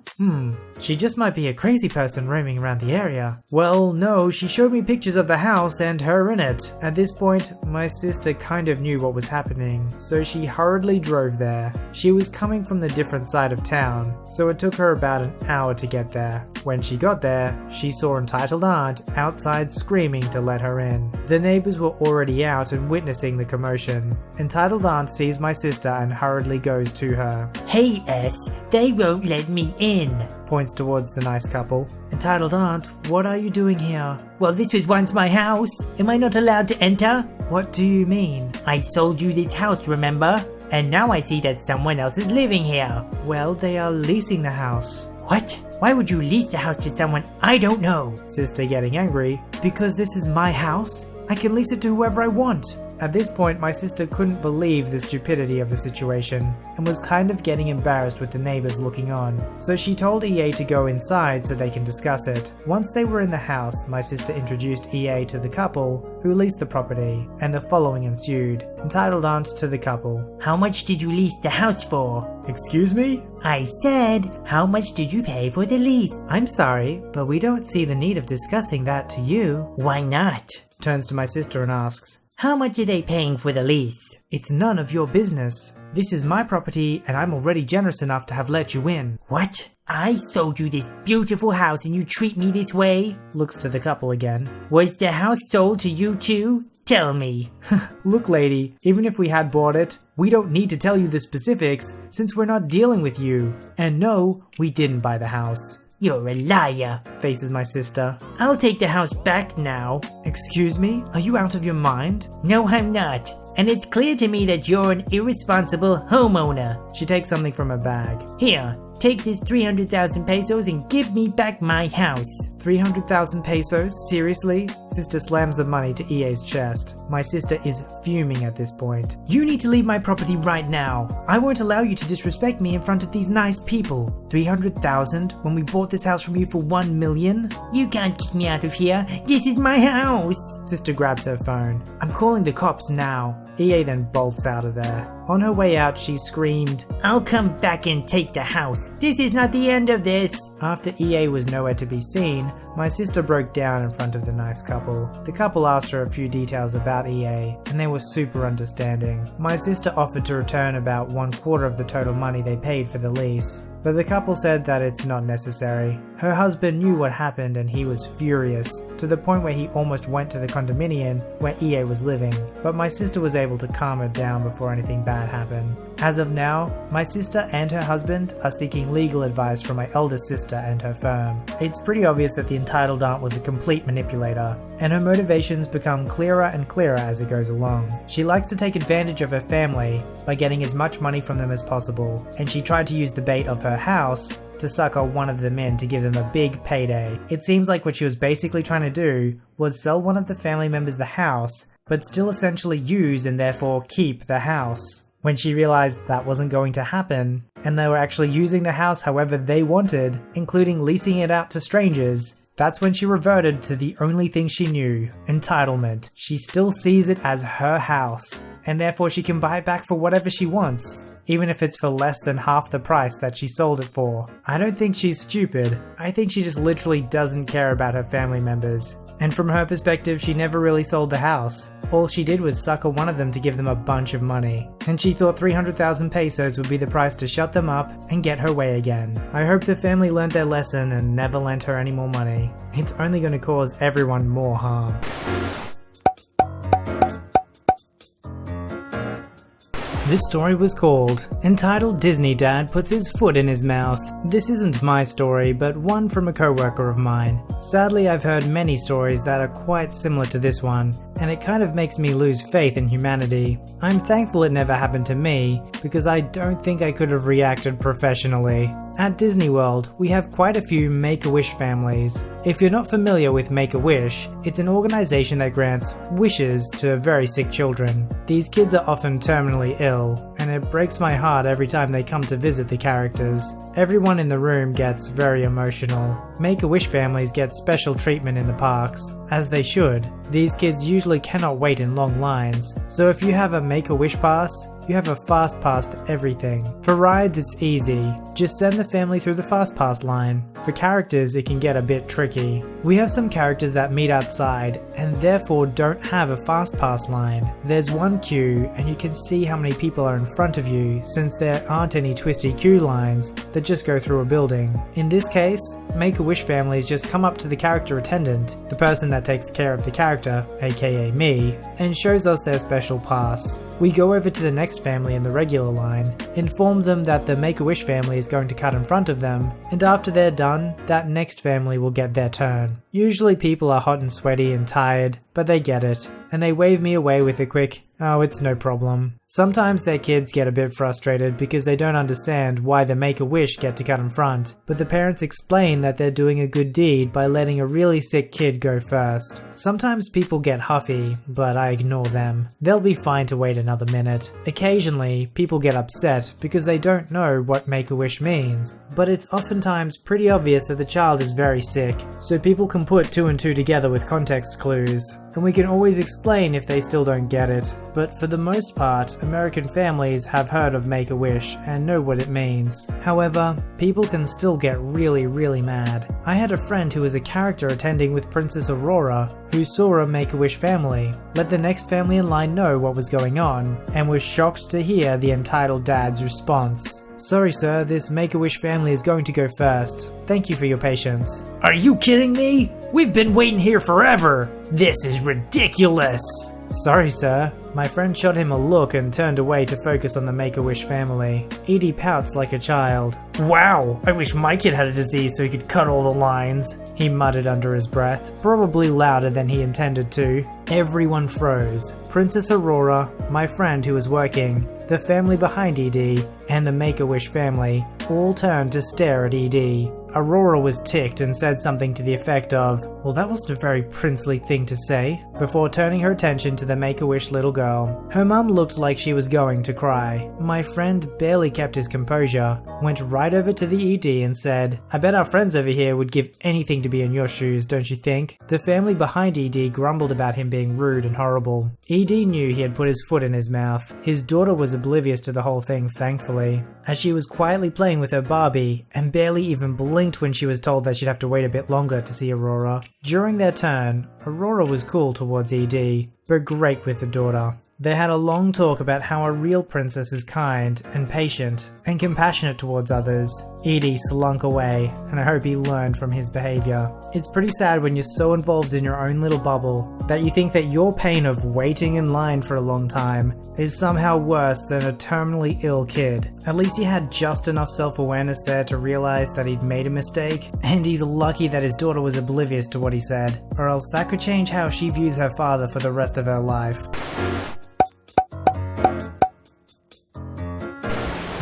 She just might be a crazy person roaming around the area. Well, no, she showed me pictures of the house and her in it. At this point, my sister kind of knew what was happening, so she hurriedly drove there. She was coming from the different side of town, so it took her about an hour to get there. When she got there, she saw entitled aunt outside screaming to let her in. The neighbors were already out and witnessing the commotion. Entitled aunt sees my sister and hurriedly goes to her. Hey S, they won't let me in. Points towards the nice couple. Entitled aunt, what are you doing here? Well, this was once my house. Am I not allowed to enter? What do you mean? I sold you this house, remember? And now I see that someone else is living here. Well, they are leasing the house. What? Why would you lease the house to someone I don't know? Sister getting angry. Because this is my house. I can lease it to whoever I want. At this point, my sister couldn't believe the stupidity of the situation and was kind of getting embarrassed with the neighbors looking on. So she told EA to go inside so they can discuss it. Once they were in the house, my sister introduced EA to the couple who leased the property, and the following ensued. Entitled aunt to the couple. How much did you lease the house for? Excuse me? I said, how much did you pay for the lease? I'm sorry, but we don't see the need of discussing that to you. Why not? Turns to my sister and asks. How much are they paying for the lease? It's none of your business. This is my property and I'm already generous enough to have let you in. What? I sold you this beautiful house and you treat me this way? Looks to the couple again. Was the house sold to you too? Tell me. Look lady, even if we had bought it, we don't need to tell you the specifics since we're not dealing with you. And no, we didn't buy the house. You're a liar, faces my sister. I'll take the house back now. Excuse me? Are you out of your mind? No, I'm not. And it's clear to me that you're an irresponsible homeowner. She takes something from her bag. Here, take this 300,000 pesos and give me back my house. 300,000 pesos? Seriously? Sister slams the money to EA's chest. My sister is fuming at this point. You need to leave my property right now. I won't allow you to disrespect me in front of these nice people. 300,000 when we bought this house from you for 1 million? You can't kick me out of here. This is my house. Sister grabs her phone. I'm calling the cops now. EA then bolts out of there. On her way out, she screamed, I'll come back and take the house. This is not the end of this. After EA was nowhere to be seen, my sister broke down in front of the nice couple. The couple asked her a few details about EA, and they were super understanding. My sister offered to return about 1/4 of the total money they paid for the lease, but the couple said that it's not necessary. Her husband knew what happened and he was furious, to the point where he almost went to the condominium where EA was living, but my sister was able to calm her down before anything bad happened. As of now, my sister and her husband are seeking legal advice from my eldest sister and her firm. It's pretty obvious that the entitled aunt was a complete manipulator, and her motivations become clearer and clearer as it goes along. She likes to take advantage of her family by getting as much money from them as possible, and she tried to use the bait of her house to sucker one of them in to give them a big payday. It seems like what she was basically trying to do was sell one of the family members the house, but still essentially use and therefore keep the house. When she realized that wasn't going to happen, and they were actually using the house however they wanted, including leasing it out to strangers, that's when she reverted to the only thing she knew, entitlement. She still sees it as her house, and therefore she can buy it back for whatever she wants, even if it's for less than half the price that she sold it for. I don't think she's stupid. I think she just literally doesn't care about her family members. And from her perspective, she never really sold the house. All she did was sucker one of them to give them a bunch of money. And she thought 300,000 pesos would be the price to shut them up and get her way again. I hope the family learned their lesson and never lent her any more money. It's only going to cause everyone more harm. This story was called Entitled Disney Dad Puts His Foot in His Mouth. This isn't my story, but one from a coworker of mine. Sadly, I've heard many stories that are quite similar to this one, and it kind of makes me lose faith in humanity. I'm thankful it never happened to me, because I don't think I could have reacted professionally. At Disney World, we have quite a few Make-A-Wish families. If you're not familiar with Make-A-Wish, it's an organization that grants wishes to very sick children. These kids are often terminally ill, and it breaks my heart every time they come to visit the characters. Everyone in the room gets very emotional. Make-A-Wish families get special treatment in the parks, as they should. These kids usually cannot wait in long lines, so if you have a Make-A-Wish pass, you have a fast pass to everything. For rides, it's easy. Just send the family through the fast pass line. For characters, it can get a bit tricky. We have some characters that meet outside and therefore don't have a fast pass line. There's one queue and you can see how many people are in front of you since there aren't any twisty queue lines that just go through a building. In this case, Make-A-Wish families just come up to the character attendant, the person that takes care of the character, aka me, and shows us their special pass. We go over to the next family in the regular line, inform them that the Make-A-Wish family is going to cut in front of them, and after they're done, that next family will get their turn. Usually people are hot and sweaty and tired, but they get it, and they wave me away with a quick, "Oh, it's no problem." Sometimes their kids get a bit frustrated because they don't understand why the Make-A-Wish get to cut in front, but the parents explain that they're doing a good deed by letting a really sick kid go first. Sometimes people get huffy, but I ignore them. They'll be fine to wait another minute. Occasionally, people get upset because they don't know what Make-A-Wish means, but it's oftentimes pretty obvious that the child is very sick, so people can put two and two together with context clues, and we can always explain if they still don't get it. But for the most part, American families have heard of Make-A-Wish and know what it means. However, people can still get really mad. I had a friend who was a character attending with Princess Aurora who saw a Make-A-Wish family, let the next family in line know what was going on, and was shocked to hear the entitled dad's response. "Sorry sir, this Make-A-Wish family is going to go first. Thank you for your patience." Are you kidding me? We've been waiting here forever. This is ridiculous. "Sorry sir." My friend shot him a look and turned away to focus on the Make-A-Wish family. Edie pouts like a child. Wow, I wish my kid had a disease so he could cut all the lines, he muttered under his breath, probably louder than he intended to. Everyone froze. Princess Aurora, my friend who was working, the family behind Edie, and the Make-A-Wish family all turned to stare at Edie. Aurora was ticked and said something to the effect of, "Well, that wasn't a very princely thing to say," before turning her attention to the Make-A-Wish little girl. Her mum looked like she was going to cry. My friend barely kept his composure, went right over to the ED and said, "I bet our friends over here would give anything to be in your shoes, don't you think?" The family behind ED grumbled about him being rude and horrible. ED knew he had put his foot in his mouth. His daughter was oblivious to the whole thing, thankfully, as she was quietly playing with her Barbie and barely even blinked when she was told that she'd have to wait a bit longer to see Aurora. During their turn, Aurora was cool towards ED, but great with the daughter. They had a long talk about how a real princess is kind and patient and compassionate towards others. Edie slunk away, and I hope he learned from his behavior. It's pretty sad when you're so involved in your own little bubble that you think that your pain of waiting in line for a long time is somehow worse than a terminally ill kid. At least he had just enough self-awareness there to realize that he'd made a mistake, and he's lucky that his daughter was oblivious to what he said, or else that could change how she views her father for the rest of her life.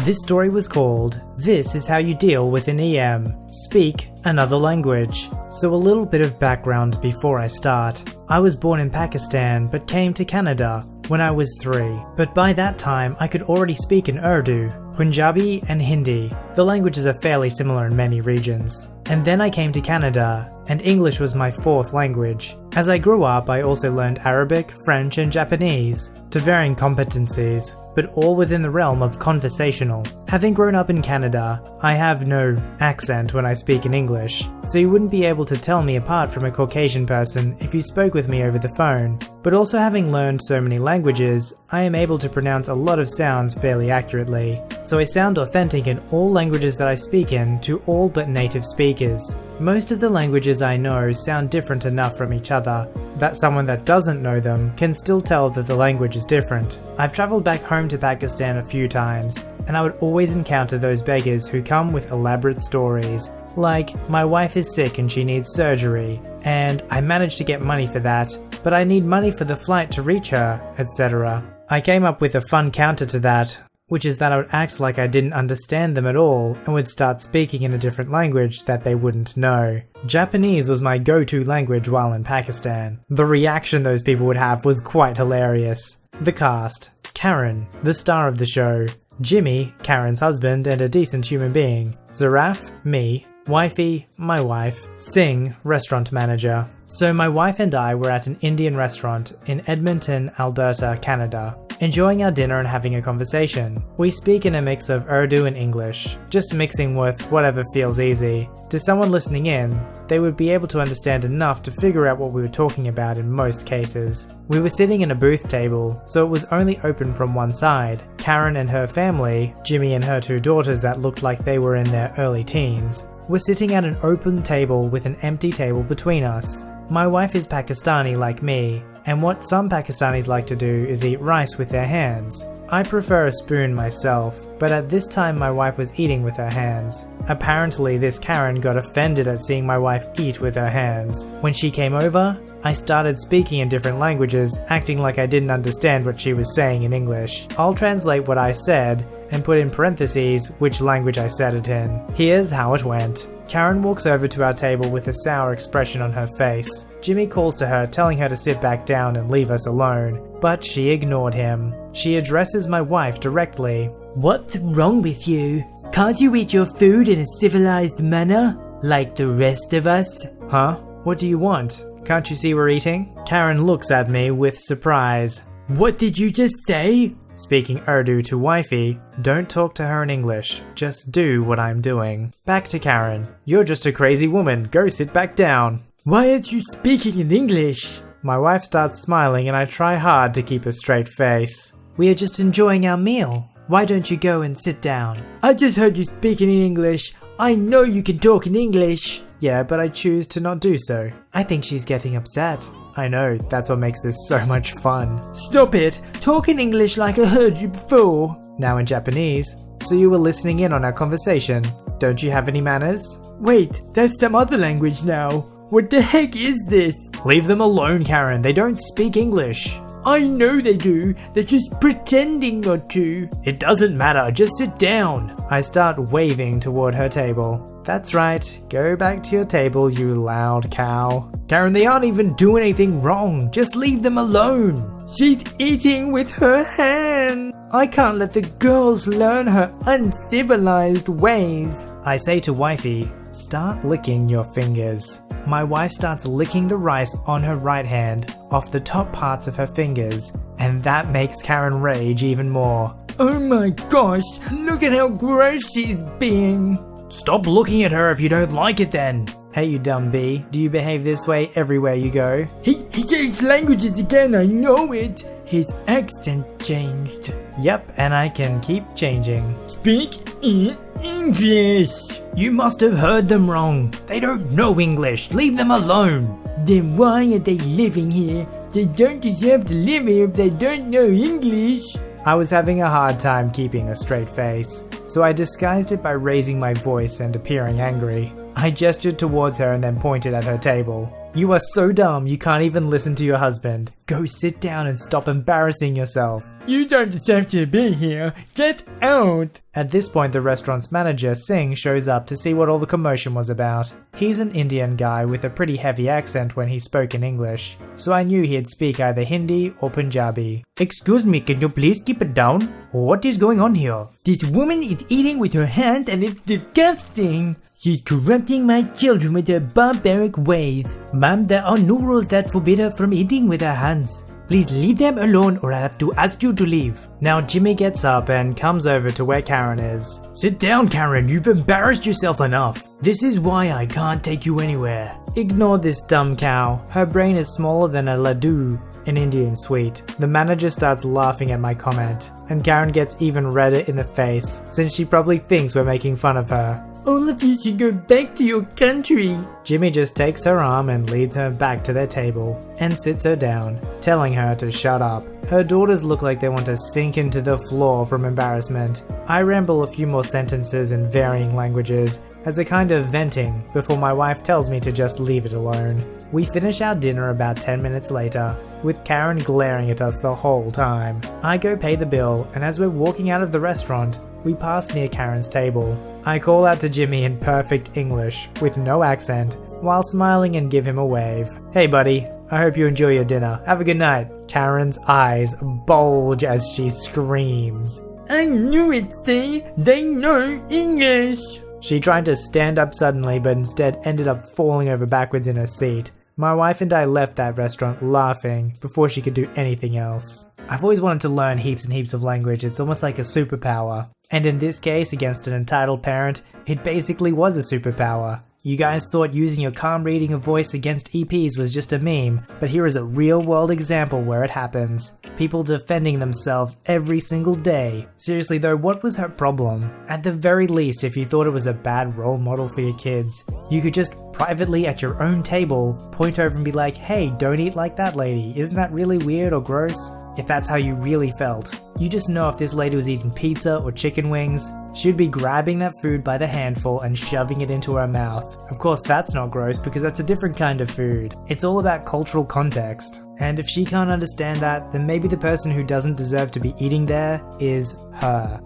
This story was called, This is How You Deal with an EM. Speak Another Language. So a little bit of background before I start. I was born in Pakistan but came to Canada when I was 3, but by that time I could already speak in Urdu, Punjabi and Hindi. The languages are fairly similar in many regions. And then I came to Canada, and English was my 4th language. As I grew up, I also learned Arabic, French, and Japanese, to varying competencies, but all within the realm of conversational. Having grown up in Canada, I have no accent when I speak in English, so you wouldn't be able to tell me apart from a Caucasian person if you spoke with me over the phone. But also having learned so many languages, I am able to pronounce a lot of sounds fairly accurately, so I sound authentic in all languages that I speak in to all but native speakers. Most of the languages I know sound different enough from each other that someone that doesn't know them can still tell that the language is different. I've traveled back home to Pakistan a few times, and I would always encounter those beggars who come with elaborate stories, like, my wife is sick and she needs surgery, and I managed to get money for that, but I need money for the flight to reach her, etc. I came up with a fun counter to that, which is that I would act like I didn't understand them at all and would start speaking in a different language that they wouldn't know. Japanese was my go-to language while in Pakistan. The reaction those people would have was quite hilarious. The cast: Karen, the star of the show; Jimmy, Karen's husband and a decent human being; Zaraf, me; Wifey, my wife; Singh, restaurant manager. So my wife and I were at an Indian restaurant in Edmonton, Alberta, Canada, enjoying our dinner and having a conversation. We speak in a mix of Urdu and English, just mixing with whatever feels easy. To someone listening in, they would be able to understand enough to figure out what we were talking about in most cases. We were sitting in a booth table, so it was only open from one side. Karen and her family, Jimmy and her 2 daughters that looked like they were in their early teens, were sitting at an open table with an empty table between us. My wife is Pakistani like me, and what some Pakistanis like to do is eat rice with their hands. I prefer a spoon myself, but at this time my wife was eating with her hands. Apparently this Karen got offended at seeing my wife eat with her hands. When she came over, I started speaking in different languages, acting like I didn't understand what she was saying in English. I'll translate what I said and put in parentheses which language I said it in. Here's how it went. Karen walks over to our table with a sour expression on her face. Jimmy calls to her, telling her to sit back down and leave us alone, but she ignored him. She addresses my wife directly. What's wrong with you? Can't you eat your food in a civilized manner, like the rest of us? Huh? What do you want? Can't you see we're eating? Karen looks at me with surprise. What did you just say? Speaking Urdu to wifey, don't talk to her in English, just do what I'm doing. Back to Karen. You're just a crazy woman, go sit back down. Why aren't you speaking in English? My wife starts smiling and I try hard to keep a straight face. We are just enjoying our meal. Why don't you go and sit down? I just heard you speaking in English. I know you can talk in English. Yeah, but I choose to not do so. I think she's getting upset. I know, that's what makes this so much fun. Stop it! Talk in English like I heard you before. Now in Japanese. So you were listening in on our conversation. Don't you have any manners? Wait, that's some other language now. What the heck is this? Leave them alone, Karen. They don't speak English. I know they do. They're just pretending not to. It doesn't matter. Just sit down. I start waving toward her table. That's right. Go back to your table, you loud cow. Karen, they aren't even doing anything wrong. Just leave them alone. She's eating with her hand. I can't let the girls learn her uncivilized ways. I say to wifey, start licking your fingers. My wife starts licking the rice on her right hand off the top parts of her fingers, and that makes Karen rage even more. Oh my gosh, look at how gross she's being. Stop looking at her if you don't like it then. Hey you dumb bee, do you behave this way everywhere you go? He changed languages again, I know it. His accent changed. Yep, and I can keep changing. Speak in English. You must have heard them wrong. They don't know English. Leave them alone. Then why are they living here? They don't deserve to live here if they don't know English. I was having a hard time keeping a straight face, so I disguised it by raising my voice and appearing angry. I gestured towards her and then pointed at her table. You are so dumb you can't even listen to your husband. Go sit down and stop embarrassing yourself. You don't deserve to be here. Get out. At this point, the restaurant's manager, Singh, shows up to see what all the commotion was about. He's an Indian guy with a pretty heavy accent when he spoke in English, so I knew he'd speak either Hindi or Punjabi. Excuse me, can you please keep it down? What is going on here? This woman is eating with her hand and it's disgusting. She's corrupting my children with her barbaric ways. Ma'am, there are no rules that forbid her from eating with her hands. Please leave them alone or I'll have to ask you to leave. Now Jimmy gets up and comes over to where Karen is. Sit down, Karen. You've embarrassed yourself enough. This is why I can't take you anywhere. Ignore this dumb cow. Her brain is smaller than a laddu, an Indian sweet. The manager starts laughing at my comment, and Karen gets even redder in the face since she probably thinks we're making fun of her. All of you should go back to your country. Jimmy just takes her arm and leads her back to their table and sits her down, telling her to shut up. Her daughters look like they want to sink into the floor from embarrassment. I ramble a few more sentences in varying languages as a kind of venting before my wife tells me to just leave it alone. We finish our dinner about 10 minutes later, with Karen glaring at us the whole time. I go pay the bill, and as we're walking out of the restaurant, we pass near Karen's table. I call out to Jimmy in perfect English, with no accent, while smiling and give him a wave. Hey buddy, I hope you enjoy your dinner. Have a good night. Karen's eyes bulge as she screams. I knew it, see? They know English. She tried to stand up suddenly, but instead ended up falling over backwards in her seat. My wife and I left that restaurant laughing before she could do anything else. I've always wanted to learn heaps and heaps of language. It's almost like a superpower. And in this case, against an entitled parent, it basically was a superpower. You guys thought using your calm reading of voice against EPs was just a meme, but here is a real-world example where it happens. People defending themselves every single day. Seriously though, what was her problem? At the very least, if you thought it was a bad role model for your kids, you could just privately at your own table point over and be like, hey, don't eat like that lady. Isn't that really weird or gross? If that's how you really felt. You just know if this lady was eating pizza or chicken wings, she'd be grabbing that food by the handful and shoving it into her mouth. Of course, that's not gross because that's a different kind of food. It's all about cultural context. And if she can't understand that, then maybe the person who doesn't deserve to be eating there is her.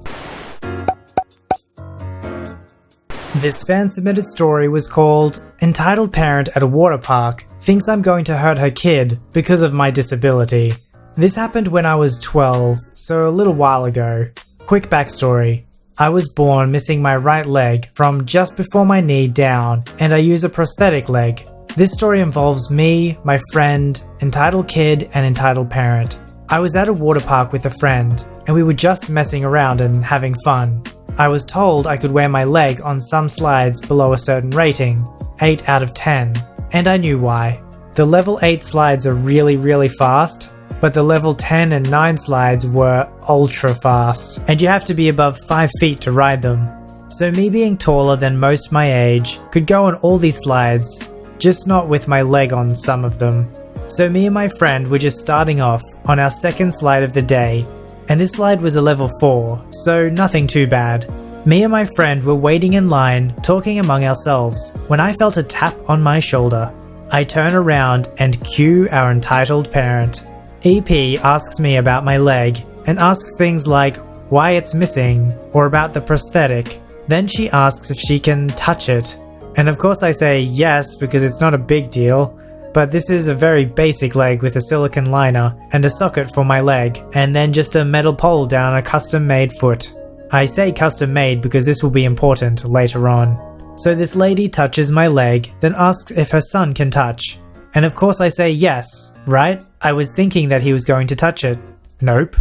This fan-submitted story was called Entitled Parent at a Waterpark Thinks I'm Going to Hurt Her Kid Because of My Disability. This happened when I was 12, so a little while ago. Quick backstory. I was born missing my right leg from just before my knee down, and I use a prosthetic leg. This story involves me, my friend, entitled kid, and entitled parent. I was at a water park with a friend, and we were just messing around and having fun. I was told I could wear my leg on some slides below a certain rating, 8 out of 10, and I knew why. The level 8 slides are really fast, but the level 10 and 9 slides were ultra fast, and you have to be above 5 feet to ride them. So me being taller than most my age could go on all these slides, just not with my leg on some of them. So me and my friend were just starting off on our second slide of the day, and this slide was a level 4, so nothing too bad. Me and my friend were waiting in line, talking among ourselves, when I felt a tap on my shoulder. I turn around and cue our entitled parent. EP asks me about my leg and asks things like why it's missing or about the prosthetic. Then she asks if she can touch it. And of course I say yes because it's not a big deal, but this is a very basic leg with a silicone liner and a socket for my leg, and then just a metal pole down a custom-made foot. I say custom-made because this will be important later on. So this lady touches my leg, then asks if her son can touch. And of course I say yes, right? I was thinking that he was going to touch it. Nope.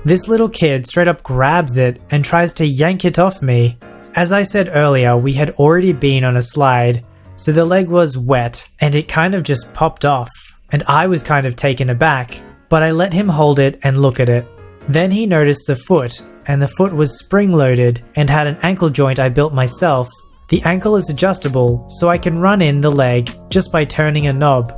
This little kid straight up grabs it and tries to yank it off me. As I said earlier, we had already been on a slide, so the leg was wet and it kind of just popped off. And I was kind of taken aback, but I let him hold it and look at it. Then he noticed the foot, and the foot was spring-loaded and had an ankle joint I built myself. The ankle is adjustable, so I can run in the leg just by turning a knob.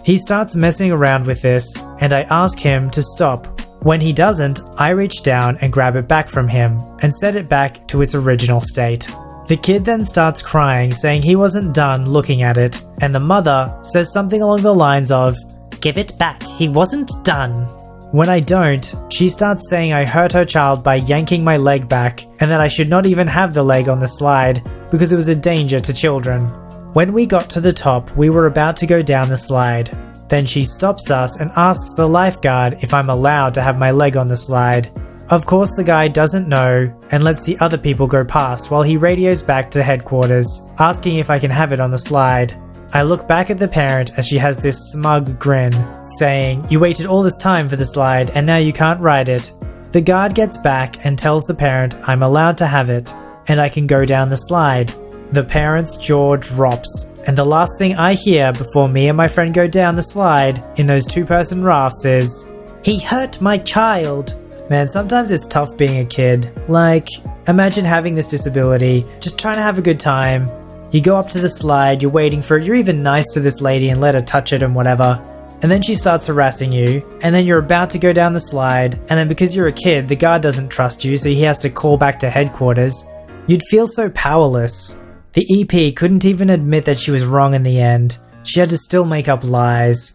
He starts messing around with this, and I ask him to stop. When he doesn't, I reach down and grab it back from him, and set it back to its original state. The kid then starts crying, saying he wasn't done looking at it, and the mother says something along the lines of, "Give it back, he wasn't done." When I don't, she starts saying I hurt her child by yanking my leg back, and that I should not even have the leg on the slide because it was a danger to children. When we got to the top, we were about to go down the slide. Then she stops us and asks the lifeguard if I'm allowed to have my leg on the slide. Of course the guy doesn't know and lets the other people go past while he radios back to headquarters, asking if I can have it on the slide. I look back at the parent as she has this smug grin, saying, "You waited all this time for the slide and now you can't ride it." The guard gets back and tells the parent I'm allowed to have it, and I can go down the slide. The parent's jaw drops, and the last thing I hear before me and my friend go down the slide in those two-person rafts is, "He hurt my child." Man, sometimes it's tough being a kid. Like, imagine having this disability, just trying to have a good time. You go up to the slide, you're waiting for it, you're even nice to this lady and let her touch it and whatever. And then she starts harassing you, and then you're about to go down the slide, and then because you're a kid, the guard doesn't trust you, so he has to call back to headquarters. You'd feel so powerless. The EP couldn't even admit that she was wrong in the end. She had to still make up lies.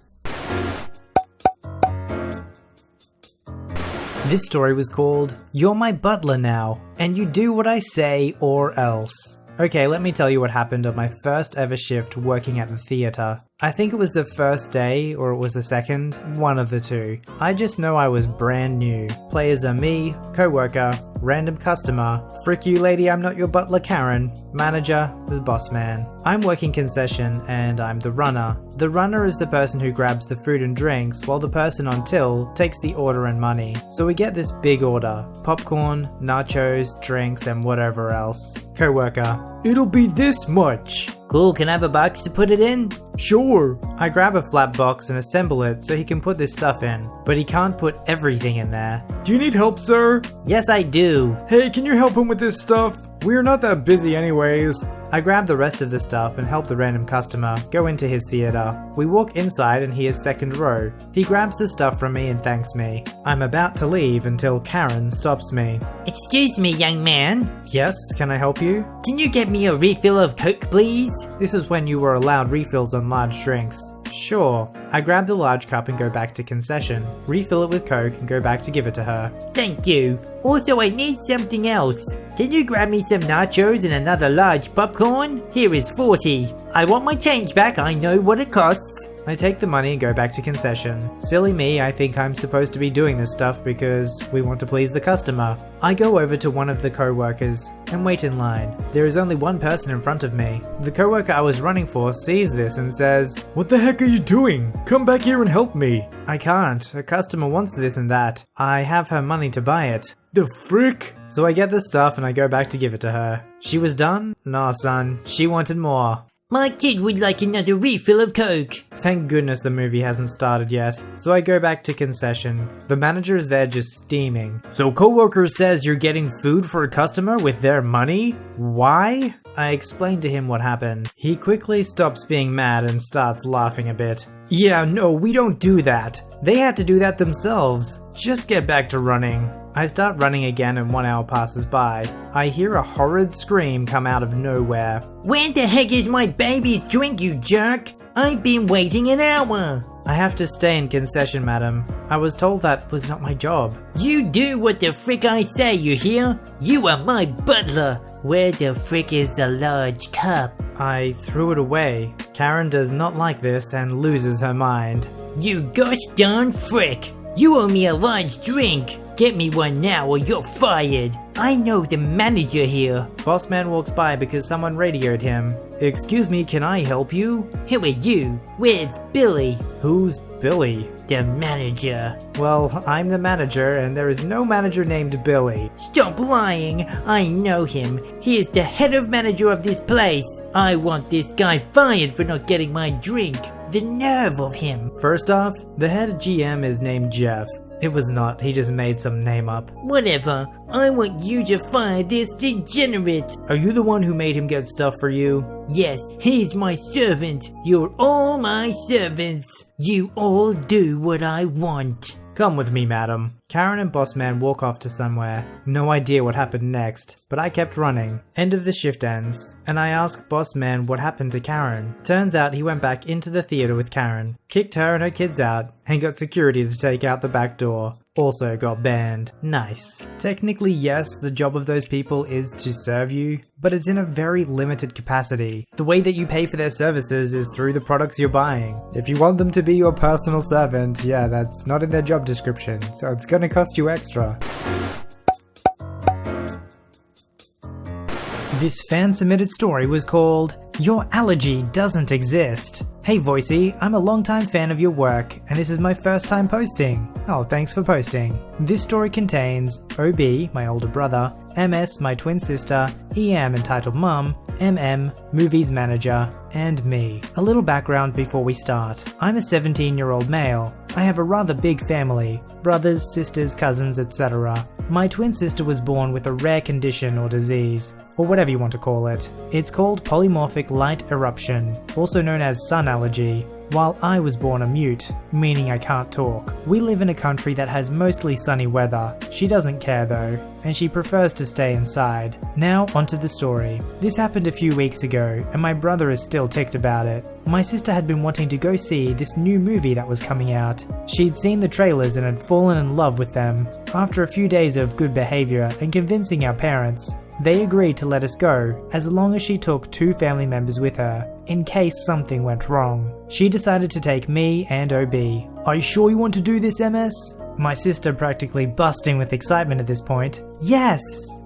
This story was called "You're My Butler Now, and You Do What I Say or Else." Okay, let me tell you what happened on my first ever shift working at the theatre. I think it was the first day, or it was the second, one of the two. I just know I was brand new. Players are me, co-worker, random customer, frick you lady I'm not your butler Karen, manager, the boss man. I'm working concession and I'm the runner. The runner is the person who grabs the food and drinks while the person on till takes the order and money. So we get this big order: popcorn, nachos, drinks and whatever else. Co-worker: "It'll be this much." Cool, can I have a box to put it in? "Sure." I grab a flat box and assemble it so he can put this stuff in, but he can't put everything in there. Do you need help, sir? Yes, I do. Hey, can you help him with this stuff? We're not that busy anyways. I grab the rest of the stuff and help the random customer go into his theatre. We walk inside and he is second row. He grabs the stuff from me and thanks me. I'm about to leave until Karen stops me. Excuse me, young man. "Yes, can I help you?" Can you get me a refill of Coke, please? This is when you were allowed refills on large drinks. "Sure." I grab the large cup and go back to concession, refill it with Coke and go back to give it to her. Thank you. Also, I need something else. Can you grab me some nachos and another large popcorn? Here is 40. I want my change back, I know what it costs. I take the money and go back to concession. Silly me, I think I'm supposed to be doing this stuff because we want to please the customer. I go over to one of the co-workers and wait in line. There is only one person in front of me. The co-worker I was running for sees this and says, "What the heck are you doing? Come back here and help me." "I can't. A customer wants this and that. I have her money to buy it." The frick? So I get the stuff and I go back to give it to her. She was done? Nah, son. She wanted more. My kid would like another refill of Coke. Thank goodness the movie hasn't started yet. So I go back to concession. The manager is there just steaming. "So coworker says you're getting food for a customer with their money? Why?" I explained to him what happened. He quickly stops being mad and starts laughing a bit. "Yeah, no, we don't do that. They had to do that themselves. Just get back to running." I start running again and 1 hour passes by. I hear a horrid scream come out of nowhere. Where the heck is my baby's drink, you jerk? I've been waiting an hour. "I have to stay in concession, madam. I was told that was not my job." You do what the frick I say, you hear? You are my butler. Where the frick is the large cup? I threw it away. Karen does not like this and loses her mind. You gosh darn frick. You owe me a large drink. Get me one now or you're fired. I know the manager here. Boss man walks by because someone radioed him. "Excuse me, can I help you?" Who are you? Where's Billy? "Who's Billy?" The manager. "Well, I'm the manager and there is no manager named Billy." Stop lying. I know him. He is the head of manager of this place. I want this guy fired for not getting my drink. The nerve of him. First off, the head GM is named Jeff. It was not, he just made some name up. Whatever. I want you to fire this degenerate. Are you the one who made him get stuff for you? Yes, he's my servant. You're all my servants. You all do what I want. Come with me, madam. Karen and Bossman walk off to somewhere. No idea what happened next, but I kept running. End of the shift ends, and I ask Bossman what happened to Karen. Turns out he went back into the theater with Karen, kicked her and her kids out, and got security to take out the back door. Also got banned. Nice. Technically, yes, the job of those people is to serve you, but it's in a very limited capacity. The way that you pay for their services is through the products you're buying. If you want them to be your personal servant, yeah, that's not in their job description, so it's gonna cost you extra. This fan-submitted story was called Your Allergy Doesn't Exist. Hey Voicey, I'm a longtime fan of your work, and this is my first time posting. Oh, thanks for posting. This story contains OB, my older brother, MS, my twin sister, EM, entitled Mum, MM, movies manager, and me. A little background before we start. I'm a 17-year-old male. I have a rather big family, brothers, sisters, cousins, etc. My twin sister was born with a rare condition or disease, or whatever you want to call it. It's called polymorphic light eruption, also known as sun allergy, while I was born a mute, meaning I can't talk. We live in a country that has mostly sunny weather. She doesn't care though, and she prefers to stay inside. Now onto the story. This happened a few weeks ago, and my brother is still ticked about it. My sister had been wanting to go see this new movie that was coming out. She'd seen the trailers and had fallen in love with them. After a few days of good behavior and convincing our parents, they agreed to let us go as long as she took 2 family members with her, in case something went wrong. She decided to take me and OB. Are you sure you want to do this, MS? My sister practically busting with excitement at this point. Yes!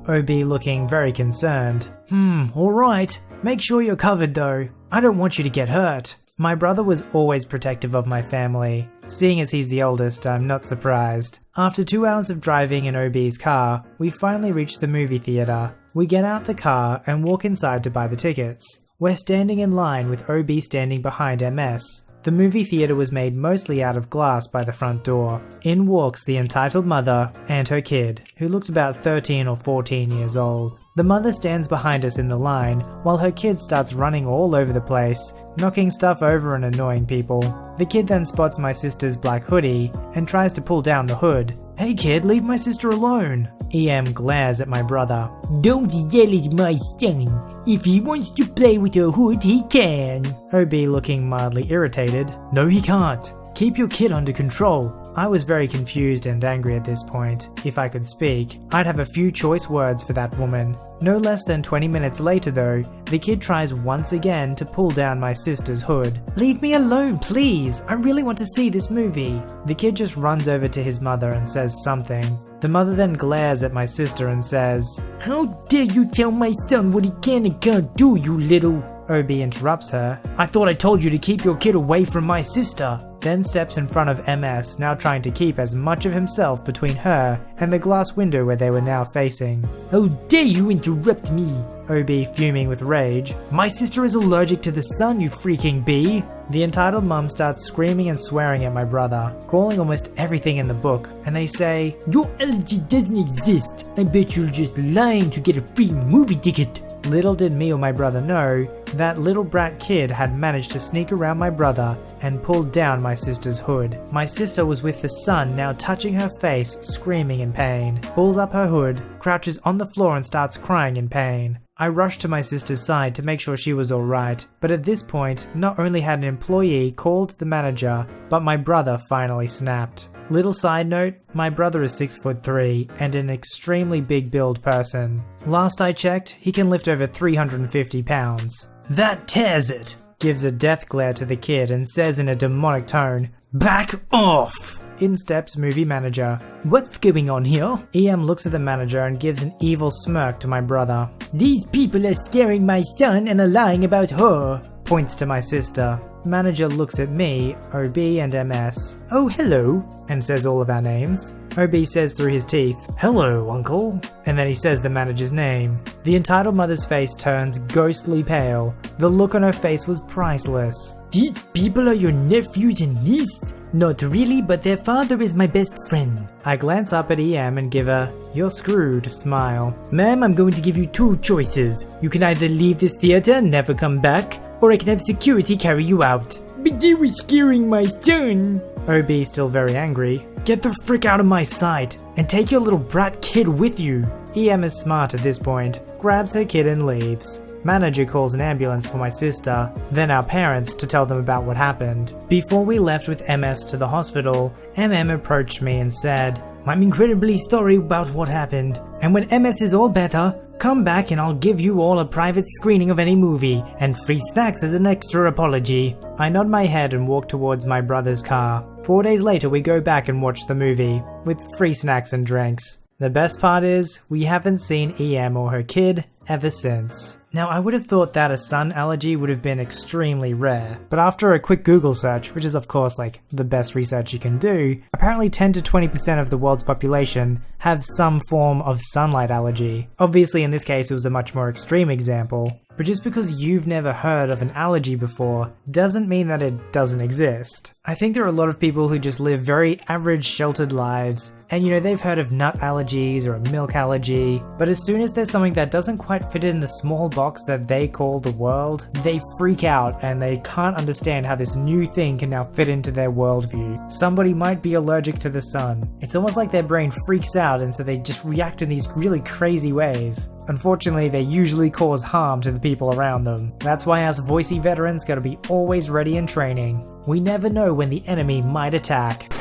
OB looking very concerned. Alright. Make sure you're covered though. I don't want you to get hurt. My brother was always protective of my family. Seeing as he's the oldest, I'm not surprised. After 2 hours of driving in OB's car, we finally reach the movie theater. We get out the car and walk inside to buy the tickets. We're standing in line with OB standing behind MS. The movie theater was made mostly out of glass by the front door. In walks the entitled mother and her kid, who looked about 13 or 14 years old. The mother stands behind us in the line, while her kid starts running all over the place, knocking stuff over and annoying people. The kid then spots my sister's black hoodie and tries to pull down the hood. Hey kid, leave my sister alone. EM glares at my brother. Don't yell at my son. If he wants to play with a hood, he can. OB looking mildly irritated. No, he can't. Keep your kid under control. I was very confused and angry at this point. If I could speak, I'd have a few choice words for that woman. No less than 20 minutes later though, the kid tries once again to pull down my sister's hood. Leave me alone, please! I really want to see this movie. The kid just runs over to his mother and says something. The mother then glares at my sister and says, How dare you tell my son what he can and can't do, you little... OB interrupts her. I thought I told you to keep your kid away from my sister. Then steps in front of MS, now trying to keep as much of himself between her and the glass window where they were now facing. How dare you interrupt me? OB fuming with rage. My sister is allergic to the sun, you freaking bee! The entitled mum starts screaming and swearing at my brother, calling almost everything in the book, and they say, Your allergy doesn't exist. I bet you're just lying to get a free movie ticket. Little did me or my brother know, that little brat kid had managed to sneak around my brother and pulled down my sister's hood. My sister was with the sun now touching her face, screaming in pain. Pulls up her hood, crouches on the floor and starts crying in pain. I rushed to my sister's side to make sure she was alright, but at this point, not only had an employee called the manager, but my brother finally snapped. Little side note, my brother is 6'3" and an extremely big build person. Last I checked, he can lift over 350 pounds. That tears it! Gives a death glare to the kid and says in a demonic tone, Back off! In steps movie manager. What's going on here? EM looks at the manager and gives an evil smirk to my brother. These people are scaring my son and are lying about her. Points to my sister. Manager looks at me, OB and MS. Oh, hello. And says all of our names. OB says through his teeth, Hello, uncle. And then he says the manager's name. The entitled mother's face turns ghostly pale. The look on her face was priceless. These people are your nephews and niece? Not really, but their father is my best friend. I glance up at EM and give a, You're screwed, smile. Ma'am, I'm going to give you 2 choices. You can either leave this theater and never come back, or I can have security carry you out. But they were scaring my son. OB still very angry. Get the frick out of my sight, and take your little brat kid with you. EM is smart at this point, grabs her kid and leaves. Manager calls an ambulance for my sister, then our parents to tell them about what happened. Before we left with MS to the hospital, MM approached me and said, "I'm incredibly sorry about what happened, and when MS is all better, come back and I'll give you all a private screening of any movie, and free snacks as an extra apology." I nod my head and walk towards my brother's car. 4 days later we go back and watch the movie, with free snacks and drinks. The best part is, we haven't seen EM or her kid ever since. Now I would have thought that a sun allergy would have been extremely rare, but after a quick Google search, which is of course like the best research you can do, apparently 10 to 20% of the world's population have some form of sunlight allergy. Obviously in this case it was a much more extreme example, but just because you've never heard of an allergy before doesn't mean that it doesn't exist. I think there are a lot of people who just live very average sheltered lives, and they've heard of nut allergies or a milk allergy, but as soon as there's something that doesn't quite fit in the small box that they call the world, they freak out and they can't understand how this new thing can now fit into their worldview. Somebody might be allergic to the sun. It's almost like their brain freaks out and so they just react in these really crazy ways. Unfortunately, they usually cause harm to the people around them. That's why us Voicey veterans gotta be always ready in training. We never know when the enemy might attack.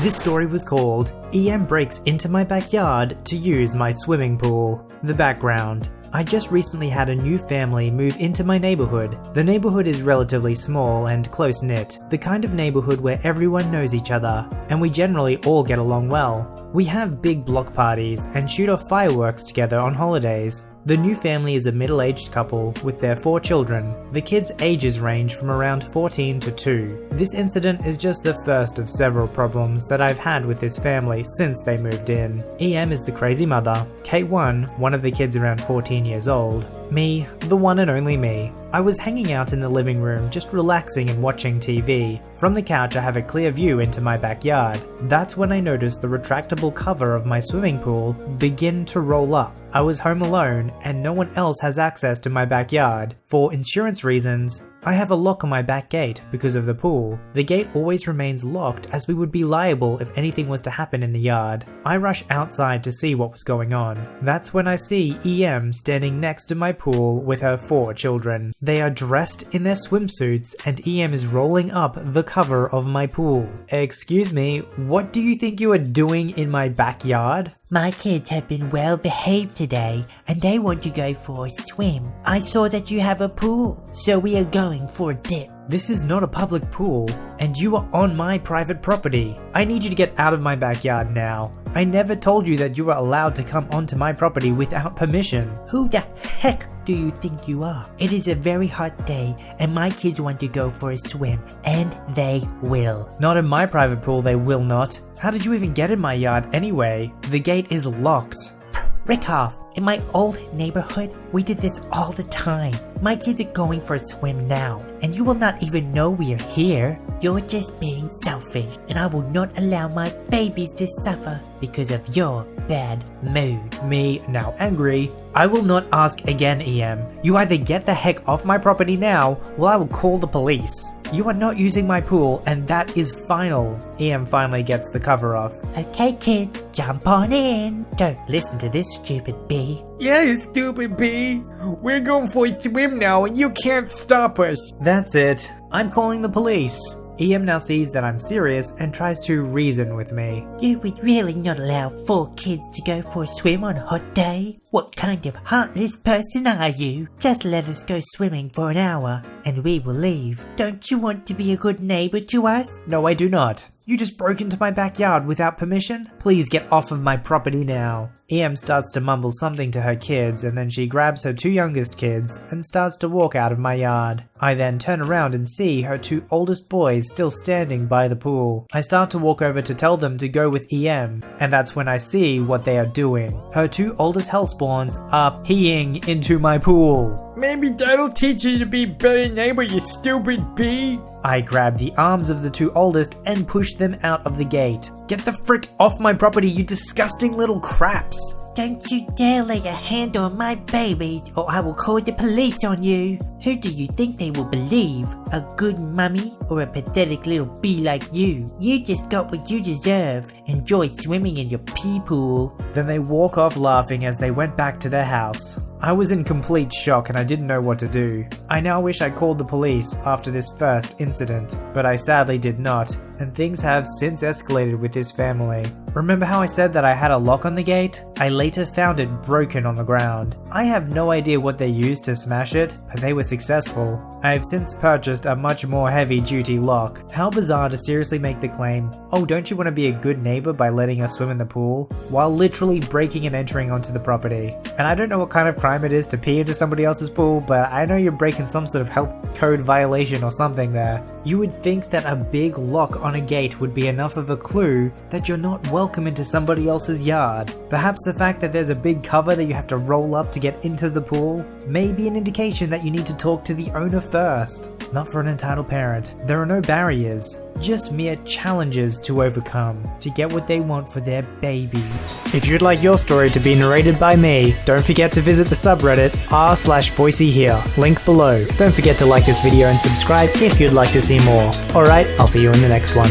This story was called EM Breaks Into My Backyard to Use My Swimming Pool. The background. I just recently had a new family move into my neighborhood. The neighborhood is relatively small and close-knit, the kind of neighborhood where everyone knows each other, and we generally all get along well. We have big block parties and shoot off fireworks together on holidays. The new family is a middle-aged couple with their 4 children. The kids' ages range from around 14 to 2. This incident is just the first of several problems that I've had with this family since they moved in. EM is the crazy mother, K1, one of the kids around 14 years old, me, the one and only me. I was hanging out in the living room just relaxing and watching TV. From the couch I have a clear view into my backyard. That's when I noticed the retractable cover of my swimming pool begin to roll up. I was home alone and no one else has access to my backyard. For insurance reasons, I have a lock on my back gate because of the pool. The gate always remains locked as we would be liable if anything was to happen in the yard. I rush outside to see what was going on. That's when I see EM standing next to my pool with her 4 children. They are dressed in their swimsuits and EM is rolling up the cover of my pool. Excuse me, what do you think you are doing in my backyard? My kids have been well behaved today and they want to go for a swim. I saw that you have a pool, so we are going for a dip. This is not a public pool, and you are on my private property. I need you to get out of my backyard now. I never told you that you were allowed to come onto my property without permission. Who the heck do you think you are? It is a very hot day and my kids want to go for a swim, and they will. Not in my private pool, they will not. How did you even get in my yard anyway? The gate is locked. Rickoff, in my old neighborhood, we did this all the time. My kids are going for a swim now, and you will not even know we are here. You're just being selfish, and I will not allow my babies to suffer because of your bad mood. Me, now angry. I will not ask again, EM. You either get the heck off my property now, or I will call the police. You are not using my pool, and that is final. EM finally gets the cover off. Okay kids, jump on in. Don't listen to this stupid bee. Yeah, you stupid bee. We're going for a swim now and you can't stop us. That's it. I'm calling the police. EM now sees that I'm serious and tries to reason with me. You would really not allow 4 kids to go for a swim on a hot day? What kind of heartless person are you? Just let us go swimming for an hour and we will leave. Don't you want to be a good neighbor to us? No, I do not. You just broke into my backyard without permission? Please get off of my property now. EM starts to mumble something to her kids and then she grabs her 2 youngest kids and starts to walk out of my yard. I then turn around and see her 2 oldest boys still standing by the pool. I start to walk over to tell them to go with EM, and that's when I see what they are doing. Her 2 oldest hellspawns are peeing into my pool. Maybe that'll teach you to be a better neighbor, you stupid bee. I grab the arms of the 2 oldest and push them out of the gate. Get the frick off my property, you disgusting little craps. Don't you dare lay a hand on my babies or I will call the police on you. Who do you think they will believe? A good mummy or a pathetic little bee like you? You just got what you deserve. Enjoy swimming in your pee pool. Then they walk off laughing as they went back to their house. I was in complete shock and I didn't know what to do. I now wish I called the police after this first incident, but I sadly did not, and things have since escalated with this family. Remember how I said that I had a lock on the gate? I later found it broken on the ground. I have no idea what they used to smash it, but they were successful. I have since purchased a much more heavy-duty lock. How bizarre to seriously make the claim, "Oh, don't you want to be a good neighbor by letting us swim in the pool?" while literally breaking and entering onto the property. And I don't know what kind of crime it is to pee into somebody else's pool, but I know you're breaking some sort of health code violation or something there. You would think that a big lock on a gate would be enough of a clue that you're not welcome into somebody else's yard. Perhaps the fact that there's a big cover that you have to roll up to get into the pool may be an indication that you need to talk to the owner first. Not for an entitled parent. There are no barriers, just mere challenges to overcome to get what they want for their baby. If you'd like your story to be narrated by me, don't forget to visit the subreddit r/Voiceyhere, link below. Don't forget to like this video and subscribe if you'd like to see more. Alright, I'll see you in the next one.